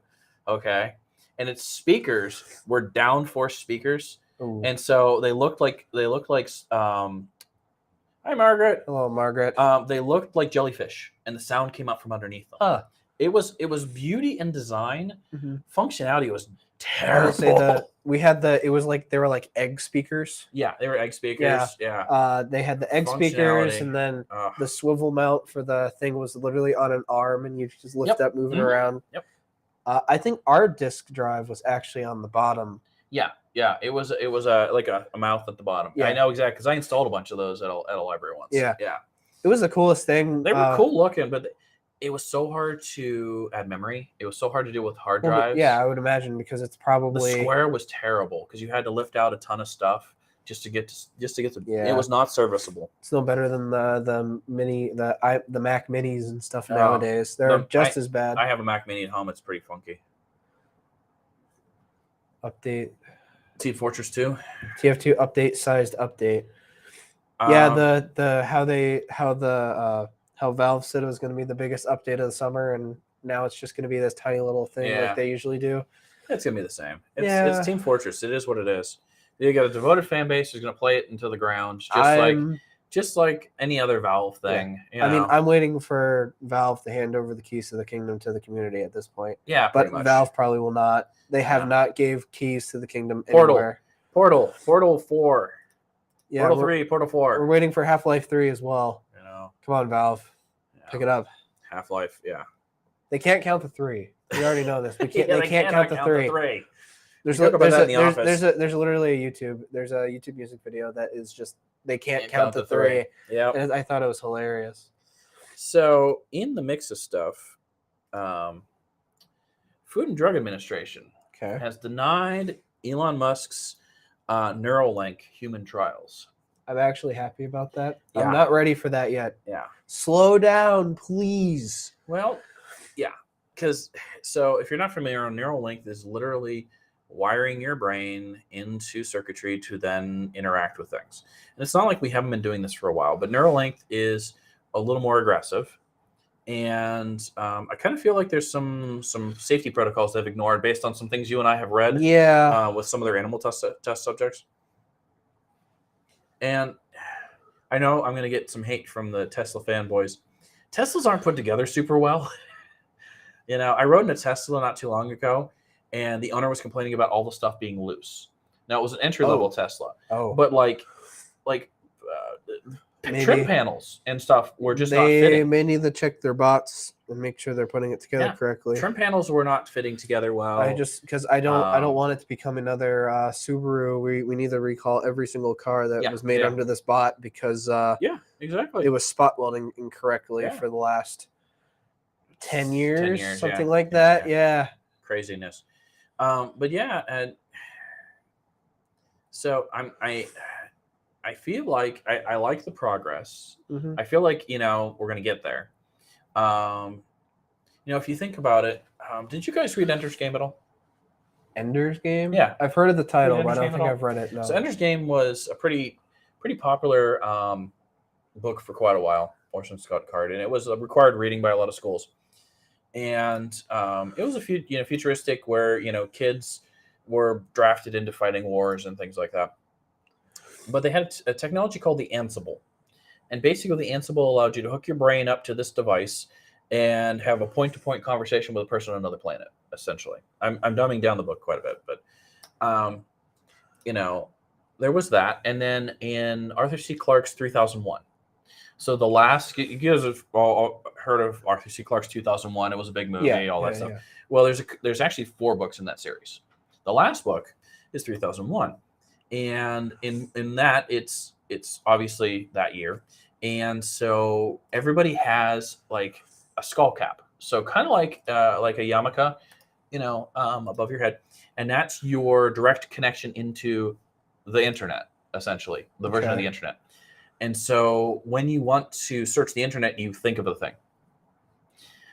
okay. And its speakers were downforce speakers, Ooh. and so they looked like hi Margaret. Hello, Margaret. They looked like jellyfish, and the sound came out from underneath them. Huh. It was beauty and design. Mhm. Functionality was I would say terrible. it was like they were like egg speakers. Yeah, they were egg speakers. Yeah. They had the egg speakers, Functionality. and then Ugh. the swivel mount for the thing was literally on an arm, and you just lift Yep. up, moving Mhm. around. Yep. I think our disk drive was actually on the bottom. Yeah, it was like a mouth at the bottom. Yeah. I know exactly because I installed a bunch of those at a library once. Yeah. yeah, It was the coolest thing. they were cool looking, but it was so hard to add memory. It was so hard to deal with hard Well, drives. yeah, I would imagine because it's the probably Square was terrible because you had to lift out a ton of stuff just to get to. Yeah. It was not serviceable. it's no better than the mini the Mac Minis and stuff No. nowadays. They're No, just as bad. I have a Mac Mini at home. It's pretty funky. Update Team Fortress 2. TF2 update sized update. Um, Yeah, how Valve said it was going to be the biggest update of the summer, and now it's just going to be this tiny little thing Yeah. like they usually do. it's gonna be the same. It's Yeah. Team Fortress. It is what it is. You got a devoted fan base who's gonna play it until the ground, just like any other Valve thing. You know? I mean, I'm waiting for Valve to hand over the keys to the kingdom to the community at this point, yeah, but pretty much. Valve probably will not. They have Yeah. not gave keys to the kingdom Portal. anywhere. Portal 4, Yeah, Portal we're, 3, Portal we're 4. waiting for Half-Life 3 as well. You know, Come on, Valve, pick it up. Half-Life. Yeah, They can't count the 3. We already know this. We can't. Yeah, they can't count the 3. We talk about that in the office. There's literally a YouTube music video that is just they can't count the 3. Yeah. And I thought it was hilarious. So in the mix of stuff, Food and Drug Administration Okay. has denied Elon Musk's Neuralink human trials. I'm actually happy about that. Yeah. I'm not ready for that yet. Yeah. Slow down, please. Well, yeah, because so if you're not familiar, Neuralink is literally wiring your brain into circuitry to then interact with things. And it's not like we haven't been doing this for a while, but Neuralink is a little more aggressive. And I kind of feel like there's some safety protocols they've ignored based on some things you and I have read Yeah. with some of their animal test subjects. And I know I'm going to get some hate from the Tesla fanboys. Teslas aren't put together super well. I rode in a Tesla not too long ago, and the owner was complaining about all the stuff being loose. Now, it was an entry-level Tesla. Oh. But trim panels and stuff were just not fitting. They may need to check their bots and make sure they're putting it together correctly. Trim panels were not fitting together well. Because I don't want it to become another Subaru. We need to recall every single car that was made under this bot because exactly. it was spot welding incorrectly for the last 10 years, something like that. Yeah. Craziness. And so I feel like I like the progress. Mm-hmm. I feel like, we're going to get there. If you think about it, did you guys read Ender's Game at all? Ender's Game? Yeah. I've heard of the title, but I don't think I've read it. No. So Ender's Game was a pretty popular book for quite a while, Orson Scott Card, and it was a required reading by a lot of schools. And it was a futuristic where, kids were drafted into fighting wars and things like that. But they had a technology called the Ansible. And basically the Ansible allowed you to hook your brain up to this device and have a point-to-point conversation with a person on another planet, essentially. I'm dumbing down the book quite a bit, but, there was that. And then in Arthur C. Clarke's 3001. So the last, you guys have all heard of Arthur C. Clarke's 2001. It was a big movie, all that stuff. Yeah. Well, there's actually 4 books in that series. The last book is 3001. And in that, it's obviously that year. And so everybody has like a skull cap. So kind of like a yarmulke, above your head. And that's your direct connection into the internet, essentially, the version of the internet. And so when you want to search the internet, you think of the thing.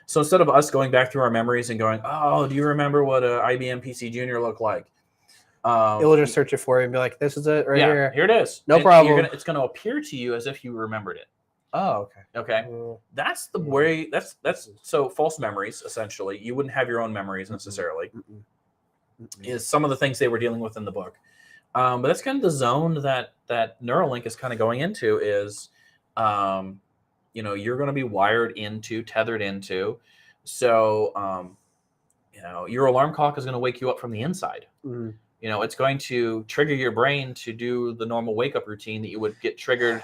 So instead of us going back through our memories and going, oh, do you remember what an IBM PC Junior looked like? It will just search it for you and be like, this is it right here. Here it is. No problem. It's going to appear to you as if you remembered it. Oh, okay. Okay. That's the way, that's so false memories, essentially. You wouldn't have your own memories necessarily. Is some of the things they were dealing with in the book. But that's kind of the zone that Neuralink is kind of going into is, you're going to be tethered into. So, your alarm clock is going to wake you up from the inside. Mm-hmm. It's going to trigger your brain to do the normal wake-up routine that you would get triggered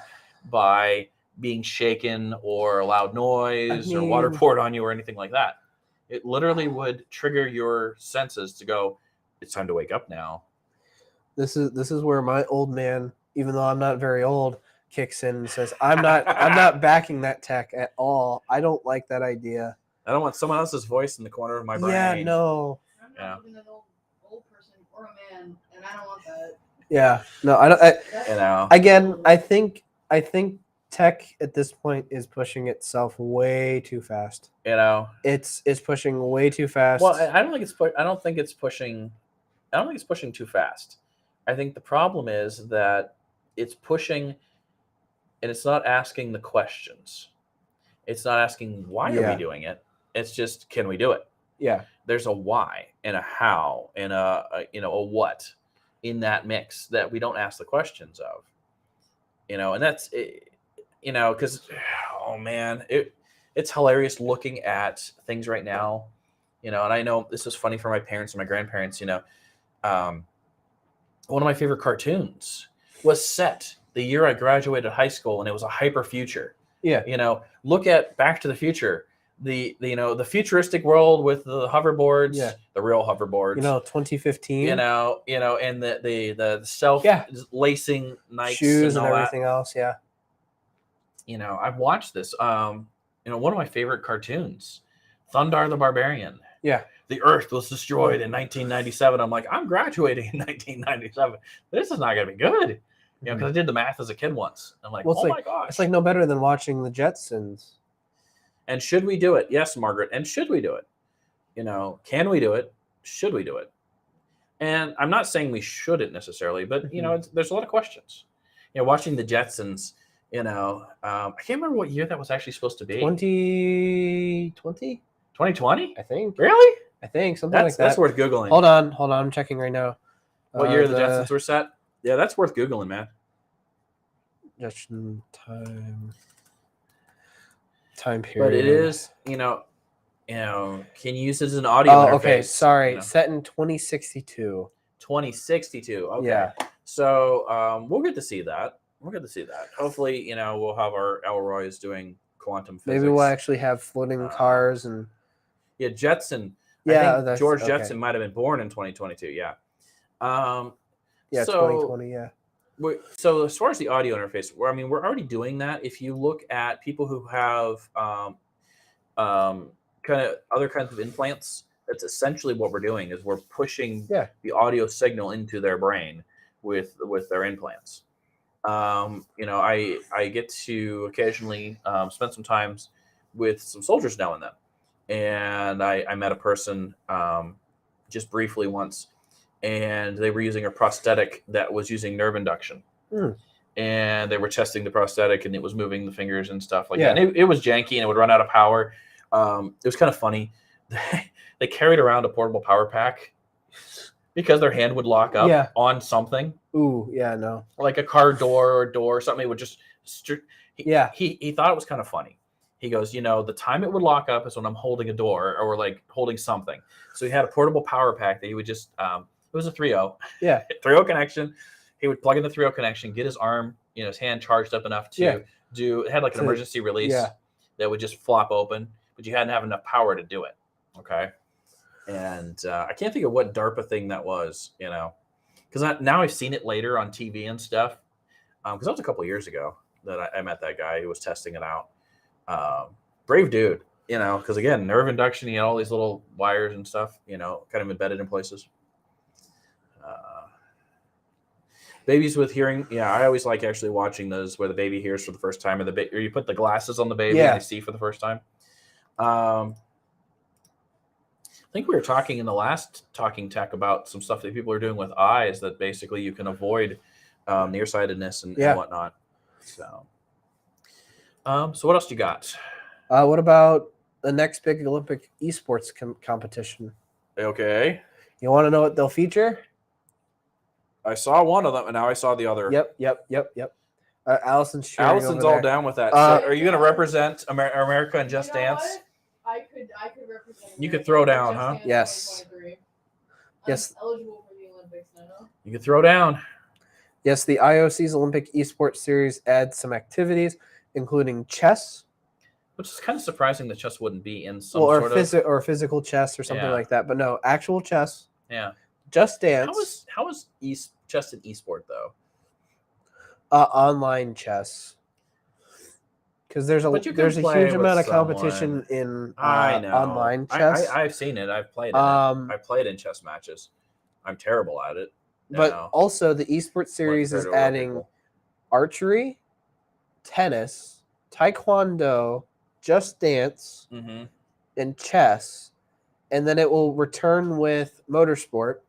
by being shaken or a loud noise or water poured on you or anything like that. It literally would trigger your senses to go, it's time to wake up now. This is where my old man, even though I'm not very old, kicks in and says, I'm not backing that tech at all. I don't like that idea. I don't want someone else's voice in the corner of my brain. Yeah, no. I'm not even an old person or a man, and I don't want that. Yeah, no, I don't. Again, I think tech at this point is pushing itself way too fast. It's pushing way too fast. Well, I don't think it's pushing too fast. I think the problem is that it's pushing, and it's not asking the questions. It's not asking why are we doing it. It's just, can we do it? Yeah. There's a why and a how and a what in that mix that we don't ask the questions of. And that's because oh man, it's hilarious looking at things right now. And I know this is funny for my parents and my grandparents. One of my favorite cartoons was set the year I graduated high school, and it was a hyper future. Yeah. Look at Back to the Future, the futuristic world with the hoverboards, the real hoverboards. 2015. And the self lacing knights, shoes and everything else. Yeah. I've watched this. One of my favorite cartoons, Thundar the Barbarian. Yeah. The Earth was destroyed in 1997. I'm like, I'm graduating in 1997. This is not going to be good. Because I did the math as a kid once. I'm like, my gosh. It's like no better than watching the Jetsons. And should we do it? Yes, Margaret. And should we do it? Can we do it? Should we do it? And I'm not saying we shouldn't necessarily, but, there's a lot of questions. Watching the Jetsons, I can't remember what year that was actually supposed to be. 2020? 2020? I think. Really? I think something like that. That's worth Googling. Hold on. I'm checking right now. What year the Jetsons were set? Yeah, that's worth Googling, man. Projection time period. But it is, can you use it as an audio Oh, interface? okay. Sorry. you know. Set in 2062. 2062. Okay. Yeah. So we'll get to see that. Hopefully, we'll have our Elroy's doing quantum physics. Maybe we'll actually have floating cars and. Yeah, Jetson. Yeah, I think George Jetson might have been born in 2022. Yeah. Yeah, 2020. Yeah. So as far as the audio interface, we're already doing that. If you look at people who have kind of other kinds of implants, that's essentially what we're doing. Is we're pushing the audio signal into their brain with their implants. I get to occasionally spend some time with some soldiers now and then, and I met a person just briefly once, and they were using a prosthetic that was using nerve induction. And they were testing the prosthetic, and it was moving the fingers and stuff like that. And it was janky, and it would run out of power. It was kind of funny. They carried around a portable power pack because their hand would lock up on something. Ooh, yeah, no. Like a car door or door, something. It would just. He thought it was kind of funny. He goes, the time it would lock up is when I'm holding a door or like holding something. So he had a portable power pack that he would just. It was a 3.0. Yeah. 3.0 connection. He would plug in the 3.0 connection, get his arm, his hand charged up enough to do. It had like an emergency release that would just flop open, but you hadn't have enough power to do it. Okay. And I can't think of what DARPA thing that was, because now I've seen it later on TV and stuff. Because that was a couple of years ago that I met that guy who was testing it out. Brave dude, because again, nerve induction, he had all these little wires and stuff, kind of embedded in places. Babies with hearing, I always like actually watching those where the baby hears for the first time, or you put the glasses on the baby and they see for the first time. I think we were talking in the last Talking Tech about some stuff that people are doing with eyes that basically you can avoid nearsightedness and whatnot. So what else you got? What about the next big Olympic esports competition? Okay. You want to know what they'll feature? I saw one of them, and now I saw the other. Yep. Allison's all down with that. So are you going to represent America in Just Dance? What? I could represent. You could throw down, huh? Yes. Yes. I'm eligible for the Olympics now. You could throw down. Yes, the IOC's Olympic Esports Series adds some activities, including chess. Which is kind of surprising that chess wouldn't be in some sort of... or physical chess or something like that. But no, actual chess. Yeah. Just Dance. How is chess an esport, though? Online chess. Because there's a huge amount of competition in online chess. I've seen it. I've played it. I've played in chess matches. I'm terrible at it. But also the esports series is adding archery, tennis, taekwondo, Just Dance, and chess. And then it will return with motorsport.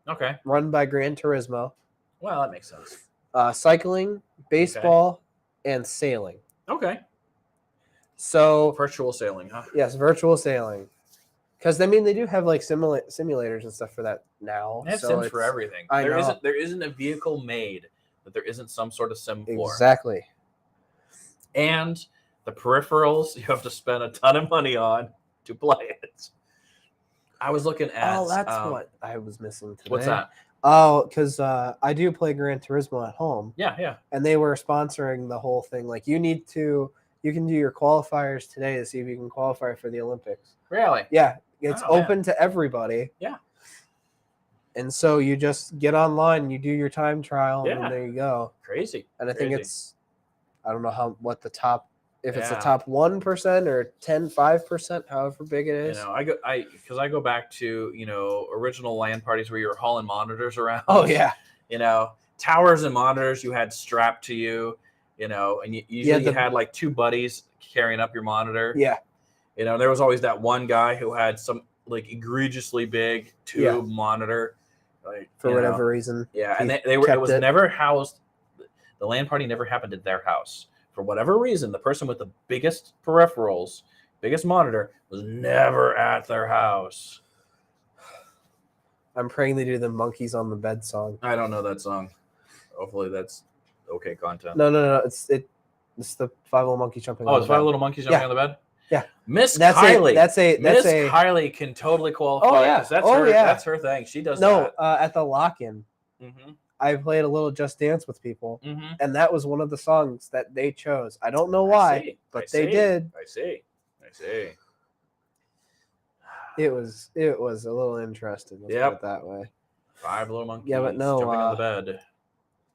Okay. Run by Gran Turismo. Well, that makes sense. Cycling, baseball, and sailing. Okay. So virtual sailing, huh? Yes, virtual sailing. Because they do have like simulators and stuff for that now. They have sims for everything. There isn't a vehicle made that there isn't some sort of sim for. Exactly. And the peripherals you have to spend a ton of money on to play it. I was looking at. Oh, that's what I was missing today. What's that? Oh, because I do play Gran Turismo at home. Yeah. And they were sponsoring the whole thing. Like you can do your qualifiers today to see if you can qualify for the Olympics. Really? Yeah. It's open to everybody. Yeah. And so you just get online, you do your time trial, and there you go. Crazy. And I think I don't know what the top, if it's the top 1% or 5%, however big it is. Because I go back to, original LAN parties where you were hauling monitors around. Oh, yeah. Towers and monitors you had strapped to you, and you had like two buddies carrying up your monitor. Yeah. There was always that one guy who had some like egregiously big tube monitor. Like, for whatever reason. Yeah, and it was never housed. The LAN party never happened at their house. For whatever reason, the person with the biggest peripherals, biggest monitor, was never at their house. I'm praying they do the Monkeys on the Bed song. I don't know that song. Hopefully that's okay content. No. It's the five little monkeys jumping. Oh, on it's the five bed. little monkeys jumping Yeah. on the bed. Yeah. Miss That's Kylie. That's Miss Kylie can totally qualify. Oh, yeah. 'cause that's Oh, her. yeah. That's her thing. She does No, that. at the lock-in, Mm-hmm. I played a little Just Dance with people, Mm-hmm. and that was one of the songs that they chose. I don't know why, but they did. I see. It was a little interesting. Let's put it that way. Five little monkeys. Yeah, but no, jumping on the bed.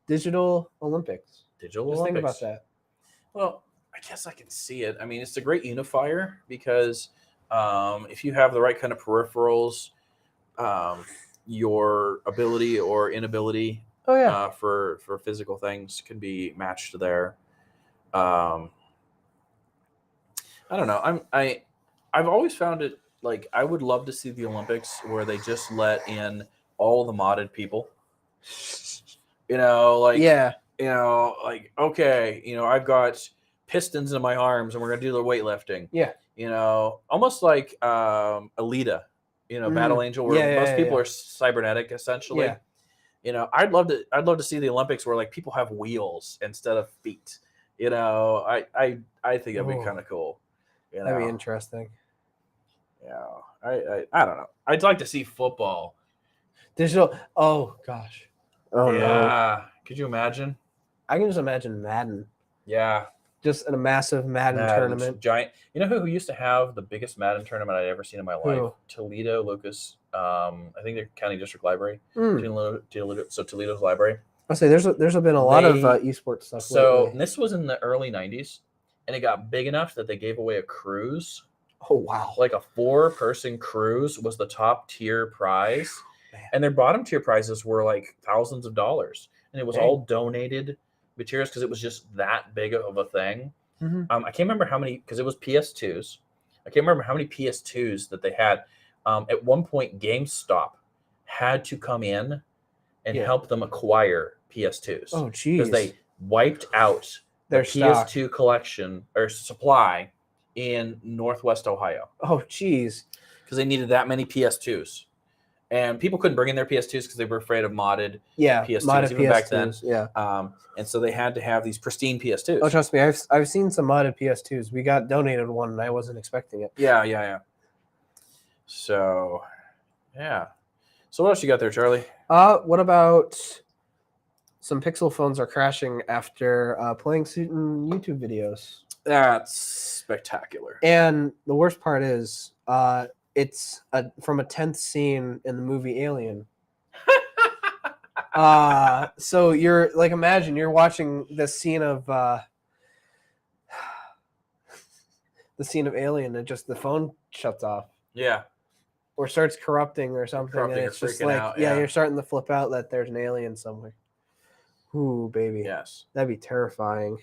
Digital Olympics. Digital Just Olympics. think about that. Well, I guess I can see it. I mean, it's a great unifier because if you have the right kind of peripherals, your ability or inability Oh yeah. for physical things can be matched there. I don't know. I've always found it like I would love to see the Olympics where they just let in all the modded people. Yeah. Okay, I've got pistons in my arms and we're gonna do the weightlifting. Yeah. Almost like Alita, Battle Angel, where most people are cybernetic essentially. Yeah. I'd love to see the Olympics where like people have wheels instead of feet. I think that'd be kind of cool. That'd be interesting. Yeah. I don't know. I'd like to see football. Digital. Oh gosh. Oh yeah. no. Could you imagine? I can just imagine Madden. Yeah. Just in a massive Madden tournament. Giant. You know who used to have the biggest Madden tournament I'd ever seen in my life? Who? Toledo Lucas. I think they're County District Library. Mm. Toledo's library. I'll say there's been a lot of esports stuff. So lately. this was in the early 90s, and it got big enough that they gave away a cruise. Oh wow! Like a 4-person cruise was the top tier prize, and their bottom tier prizes were like thousands of dollars, and it was all donated materials because it was just that big of a thing. Mm-hmm. I can't remember how many because it was PS2s. I can't remember how many PS2s that they had. At one point, GameStop had to come in and help them acquire PS2s. Oh, geez. Because they wiped out their PS2 collection or supply in Northwest Ohio. Oh, geez. Because they needed that many PS2s. And people couldn't bring in their PS2s because they were afraid of modded PS2s modded even PS2s, back then. Yeah. And so they had to have these pristine PS2s. Oh, trust me, I've seen some modded PS2s. We got donated one, and I wasn't expecting it. Yeah. So, yeah. So what else you got there, Charlie? What about some Pixel phones are crashing after playing certain YouTube videos? That's spectacular. And the worst part is, it's from a 10th scene in the movie Alien. So you're like, imagine you're watching the scene of Alien, and just the phone shuts off. Yeah. Or starts corrupting or something, and it's just like, out, you're starting to flip out that there's an alien somewhere. Ooh, baby. Yes. That'd be terrifying.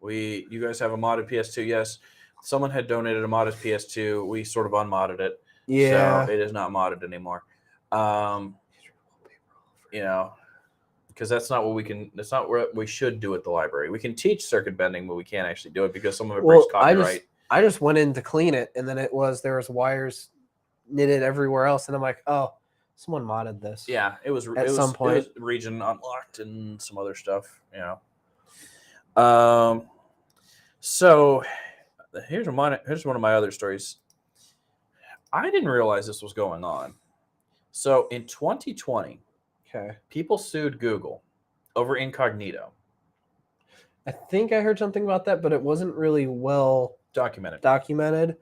You guys have a modded PS2? Yes. Someone had donated a modded PS2. We sort of unmodded it. Yeah. So it is not modded anymore. Because that's not what we should do at the library. We can teach circuit bending, but we can't actually do it because some of it breaks copyright. I just went in to clean it, and then there was wires knitted everywhere else, and I'm like, oh, someone modded this. Yeah, it was some point. It was region unlocked and some other stuff. So here's one of my other stories. I didn't realize this was going on. So in 2020, people sued Google over incognito. I think I heard something about that, but it wasn't really well documented.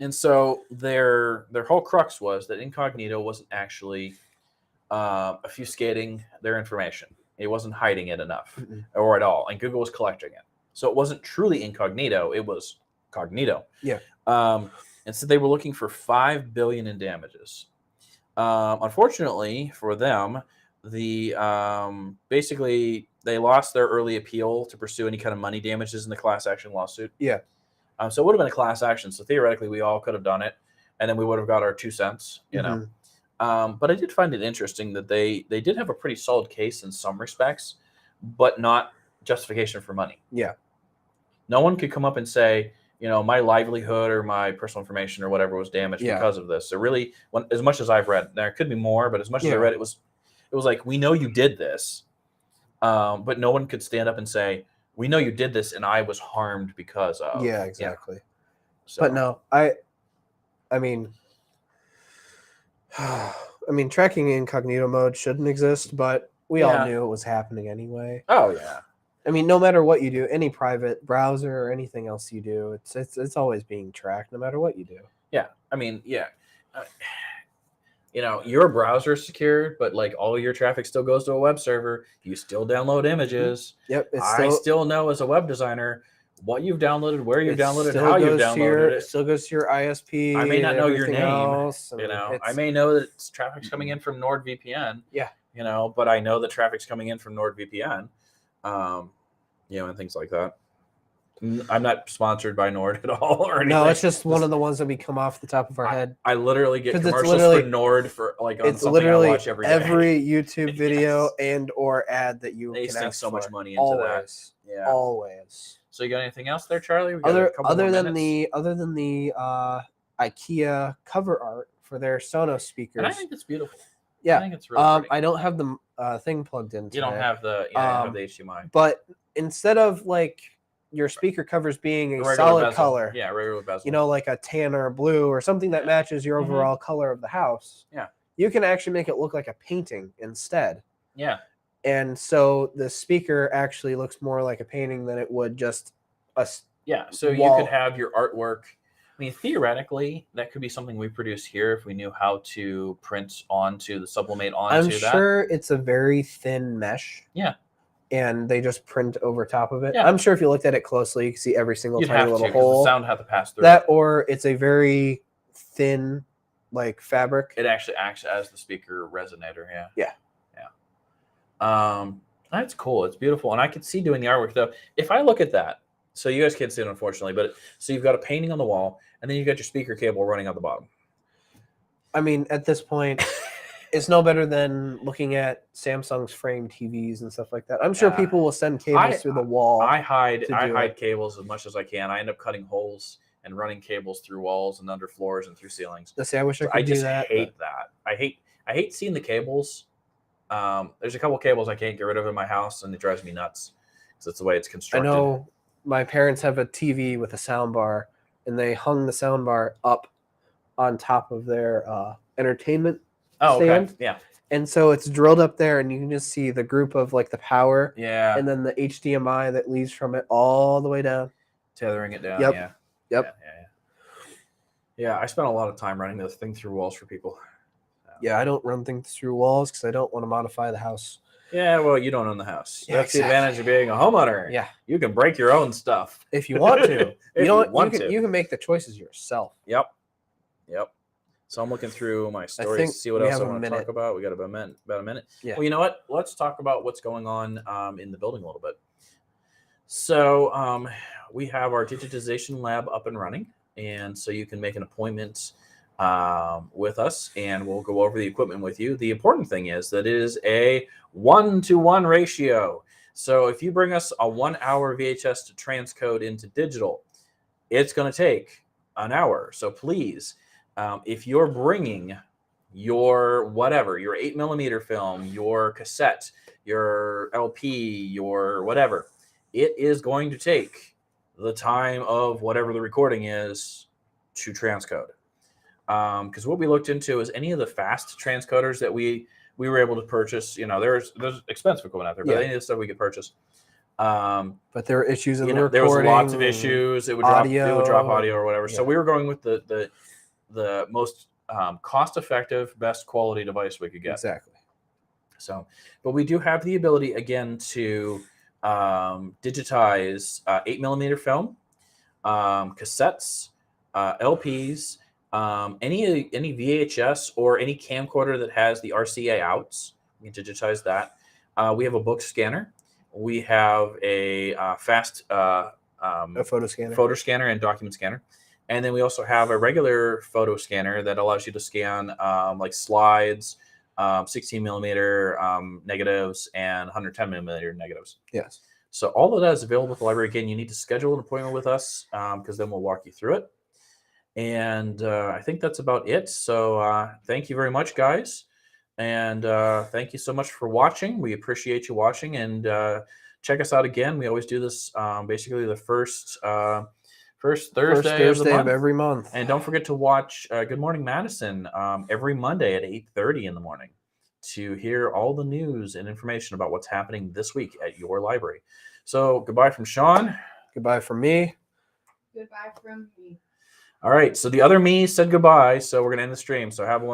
And so their whole crux was that incognito wasn't actually obfuscating their information. It wasn't hiding it enough or at all. And Google was collecting it. So it wasn't truly incognito. It was cognito. Yeah. And so they were looking for $5 billion in damages. Unfortunately for them, basically they lost their early appeal to pursue any kind of money damages in the class action lawsuit. Yeah. So it would have been a class action. So theoretically, we all could have done it, and then we would have got our 2 cents. But I did find it interesting that they did have a pretty solid case in some respects, but not justification for money. Yeah. No one could come up and say, my livelihood or my personal information or whatever was damaged because of this. So really, as much as I've read, there could be more, but as much as I read, it was like, we know you did this. but no one could stand up and say, "We know you did this, and I was harmed because of." Yeah, exactly. So, But no, I mean, tracking incognito mode shouldn't exist, but we all Yeah. knew it was happening anyway. Oh yeah. I mean, no matter what you do, any private browser or anything else you do, it's always being tracked, no matter what you do. Yeah. I mean, yeah. Your browser is secured, but like all your traffic still goes to a web server. You still download images. Yep, I still know as a web designer what you've downloaded, where you've downloaded, how you've downloaded it. It still goes to your ISP. I may not know your name. Else. I may know that traffic's coming in from NordVPN. Yeah. But I know that traffic's coming in from NordVPN. And things like that. I'm not sponsored by Nord at all or anything. No, it's just one of the ones that we come off the top of our head. I literally get commercials for Nord for like on something I watch every day. Every YouTube video and or ad that you they can sink ask so for. much money into Always. that. Yeah. Always. So you got anything else there, Charlie? Other than the IKEA cover art for their Sonos speakers. And I think it's beautiful. Yeah. I think it's really pretty. I don't have the thing plugged in today. You don't have the HDMI. But instead of like your speaker covers being a solid bezel. color. Yeah, regular bezel. Like a tan or a blue or something that matches your overall color of the house. Yeah. You can actually make it look like a painting instead. Yeah. And so the speaker actually looks more like a painting than it would just a so wall. You could have your artwork. I mean, theoretically, that could be something we produce here if we knew how to print sublimate onto that. I'm sure it's a very thin mesh. Yeah. And they just print over top of it. Yeah. I'm sure if you looked at it closely, you can see every single tiny little hole. The sound had to pass through. That, or it's a very thin, like fabric. It actually acts as the speaker resonator. Yeah. Yeah. Yeah. That's cool. It's beautiful, and I could see doing the artwork though. If I look at that, so you guys can't see it unfortunately, but so you've got a painting on the wall, and then you got your speaker cable running out the bottom. I mean, at this point. It's no better than looking at Samsung's framed TVs and stuff like that. I'm sure people will send cables through the wall. I hide cables as much as I can. I end up cutting holes and running cables through walls and under floors and through ceilings. I wish I could do that. I hate that. I hate seeing the cables. There's a couple cables I can't get rid of in my house, and it drives me nuts because it's the way it's constructed. I know my parents have a TV with a sound bar, and they hung the sound bar up on top of their entertainment stand. Okay. Yeah. And so it's drilled up there, and you can just see the group of like the power. Yeah. And then the HDMI that leads from it all the way down. Tethering it down. Yep. Yeah. Yep. Yeah. I spent a lot of time running this thing through walls for people. Yeah, I don't run things through walls because I don't want to modify the house. Yeah, well, you don't own the house. Yeah, That's the advantage of being a homeowner. Yeah. You can break your own stuff. If you want to. You can make the choices yourself. Yep. So I'm looking through my stories to see what else I want to talk about. We got about a minute. Yeah. Well, you know what? Let's talk about what's going on in the building a little bit. So we have our digitization lab up and running. And so you can make an appointment with us, and we'll go over the equipment with you. The important thing is that it is a 1-to-1 ratio. So if you bring us a 1 hour VHS to transcode into digital, it's going to take an hour. So please, if you're bringing your whatever, your 8mm film, your cassette, your LP, your whatever, it is going to take the time of whatever the recording is to transcode. Because what we looked into is any of the fast transcoders that we were able to purchase. There's expensive equipment out there, but any of the stuff we could purchase. But there are issues in the recording. There was lots of issues. It would drop audio or whatever. Yeah. So we were going with the most cost-effective, best quality device we could get. Exactly. So, but we do have the ability again to digitize 8mm film, cassettes, LPs. Any VHS or any camcorder that has the RCA outs, we can digitize that. We have a book scanner. We have a fast a photo scanner and document scanner. And then we also have a regular photo scanner that allows you to scan like slides, 16mm negatives, and 110mm negatives. Yes. So all of that is available at the library. Again, you need to schedule an appointment with us because then we'll walk you through it. And I think that's about it. So thank you very much, guys. And thank you so much for watching. We appreciate you watching, and check us out again. We always do this basically the first Thursday of the month. every month. And don't forget to watch Good Morning Madison every Monday at 8:30 in the morning to hear all the news and information about what's happening this week at your library. So goodbye from Shawn. Goodbye from me. Goodbye from me. All right. So the other me said goodbye. So we're going to end the stream. So have a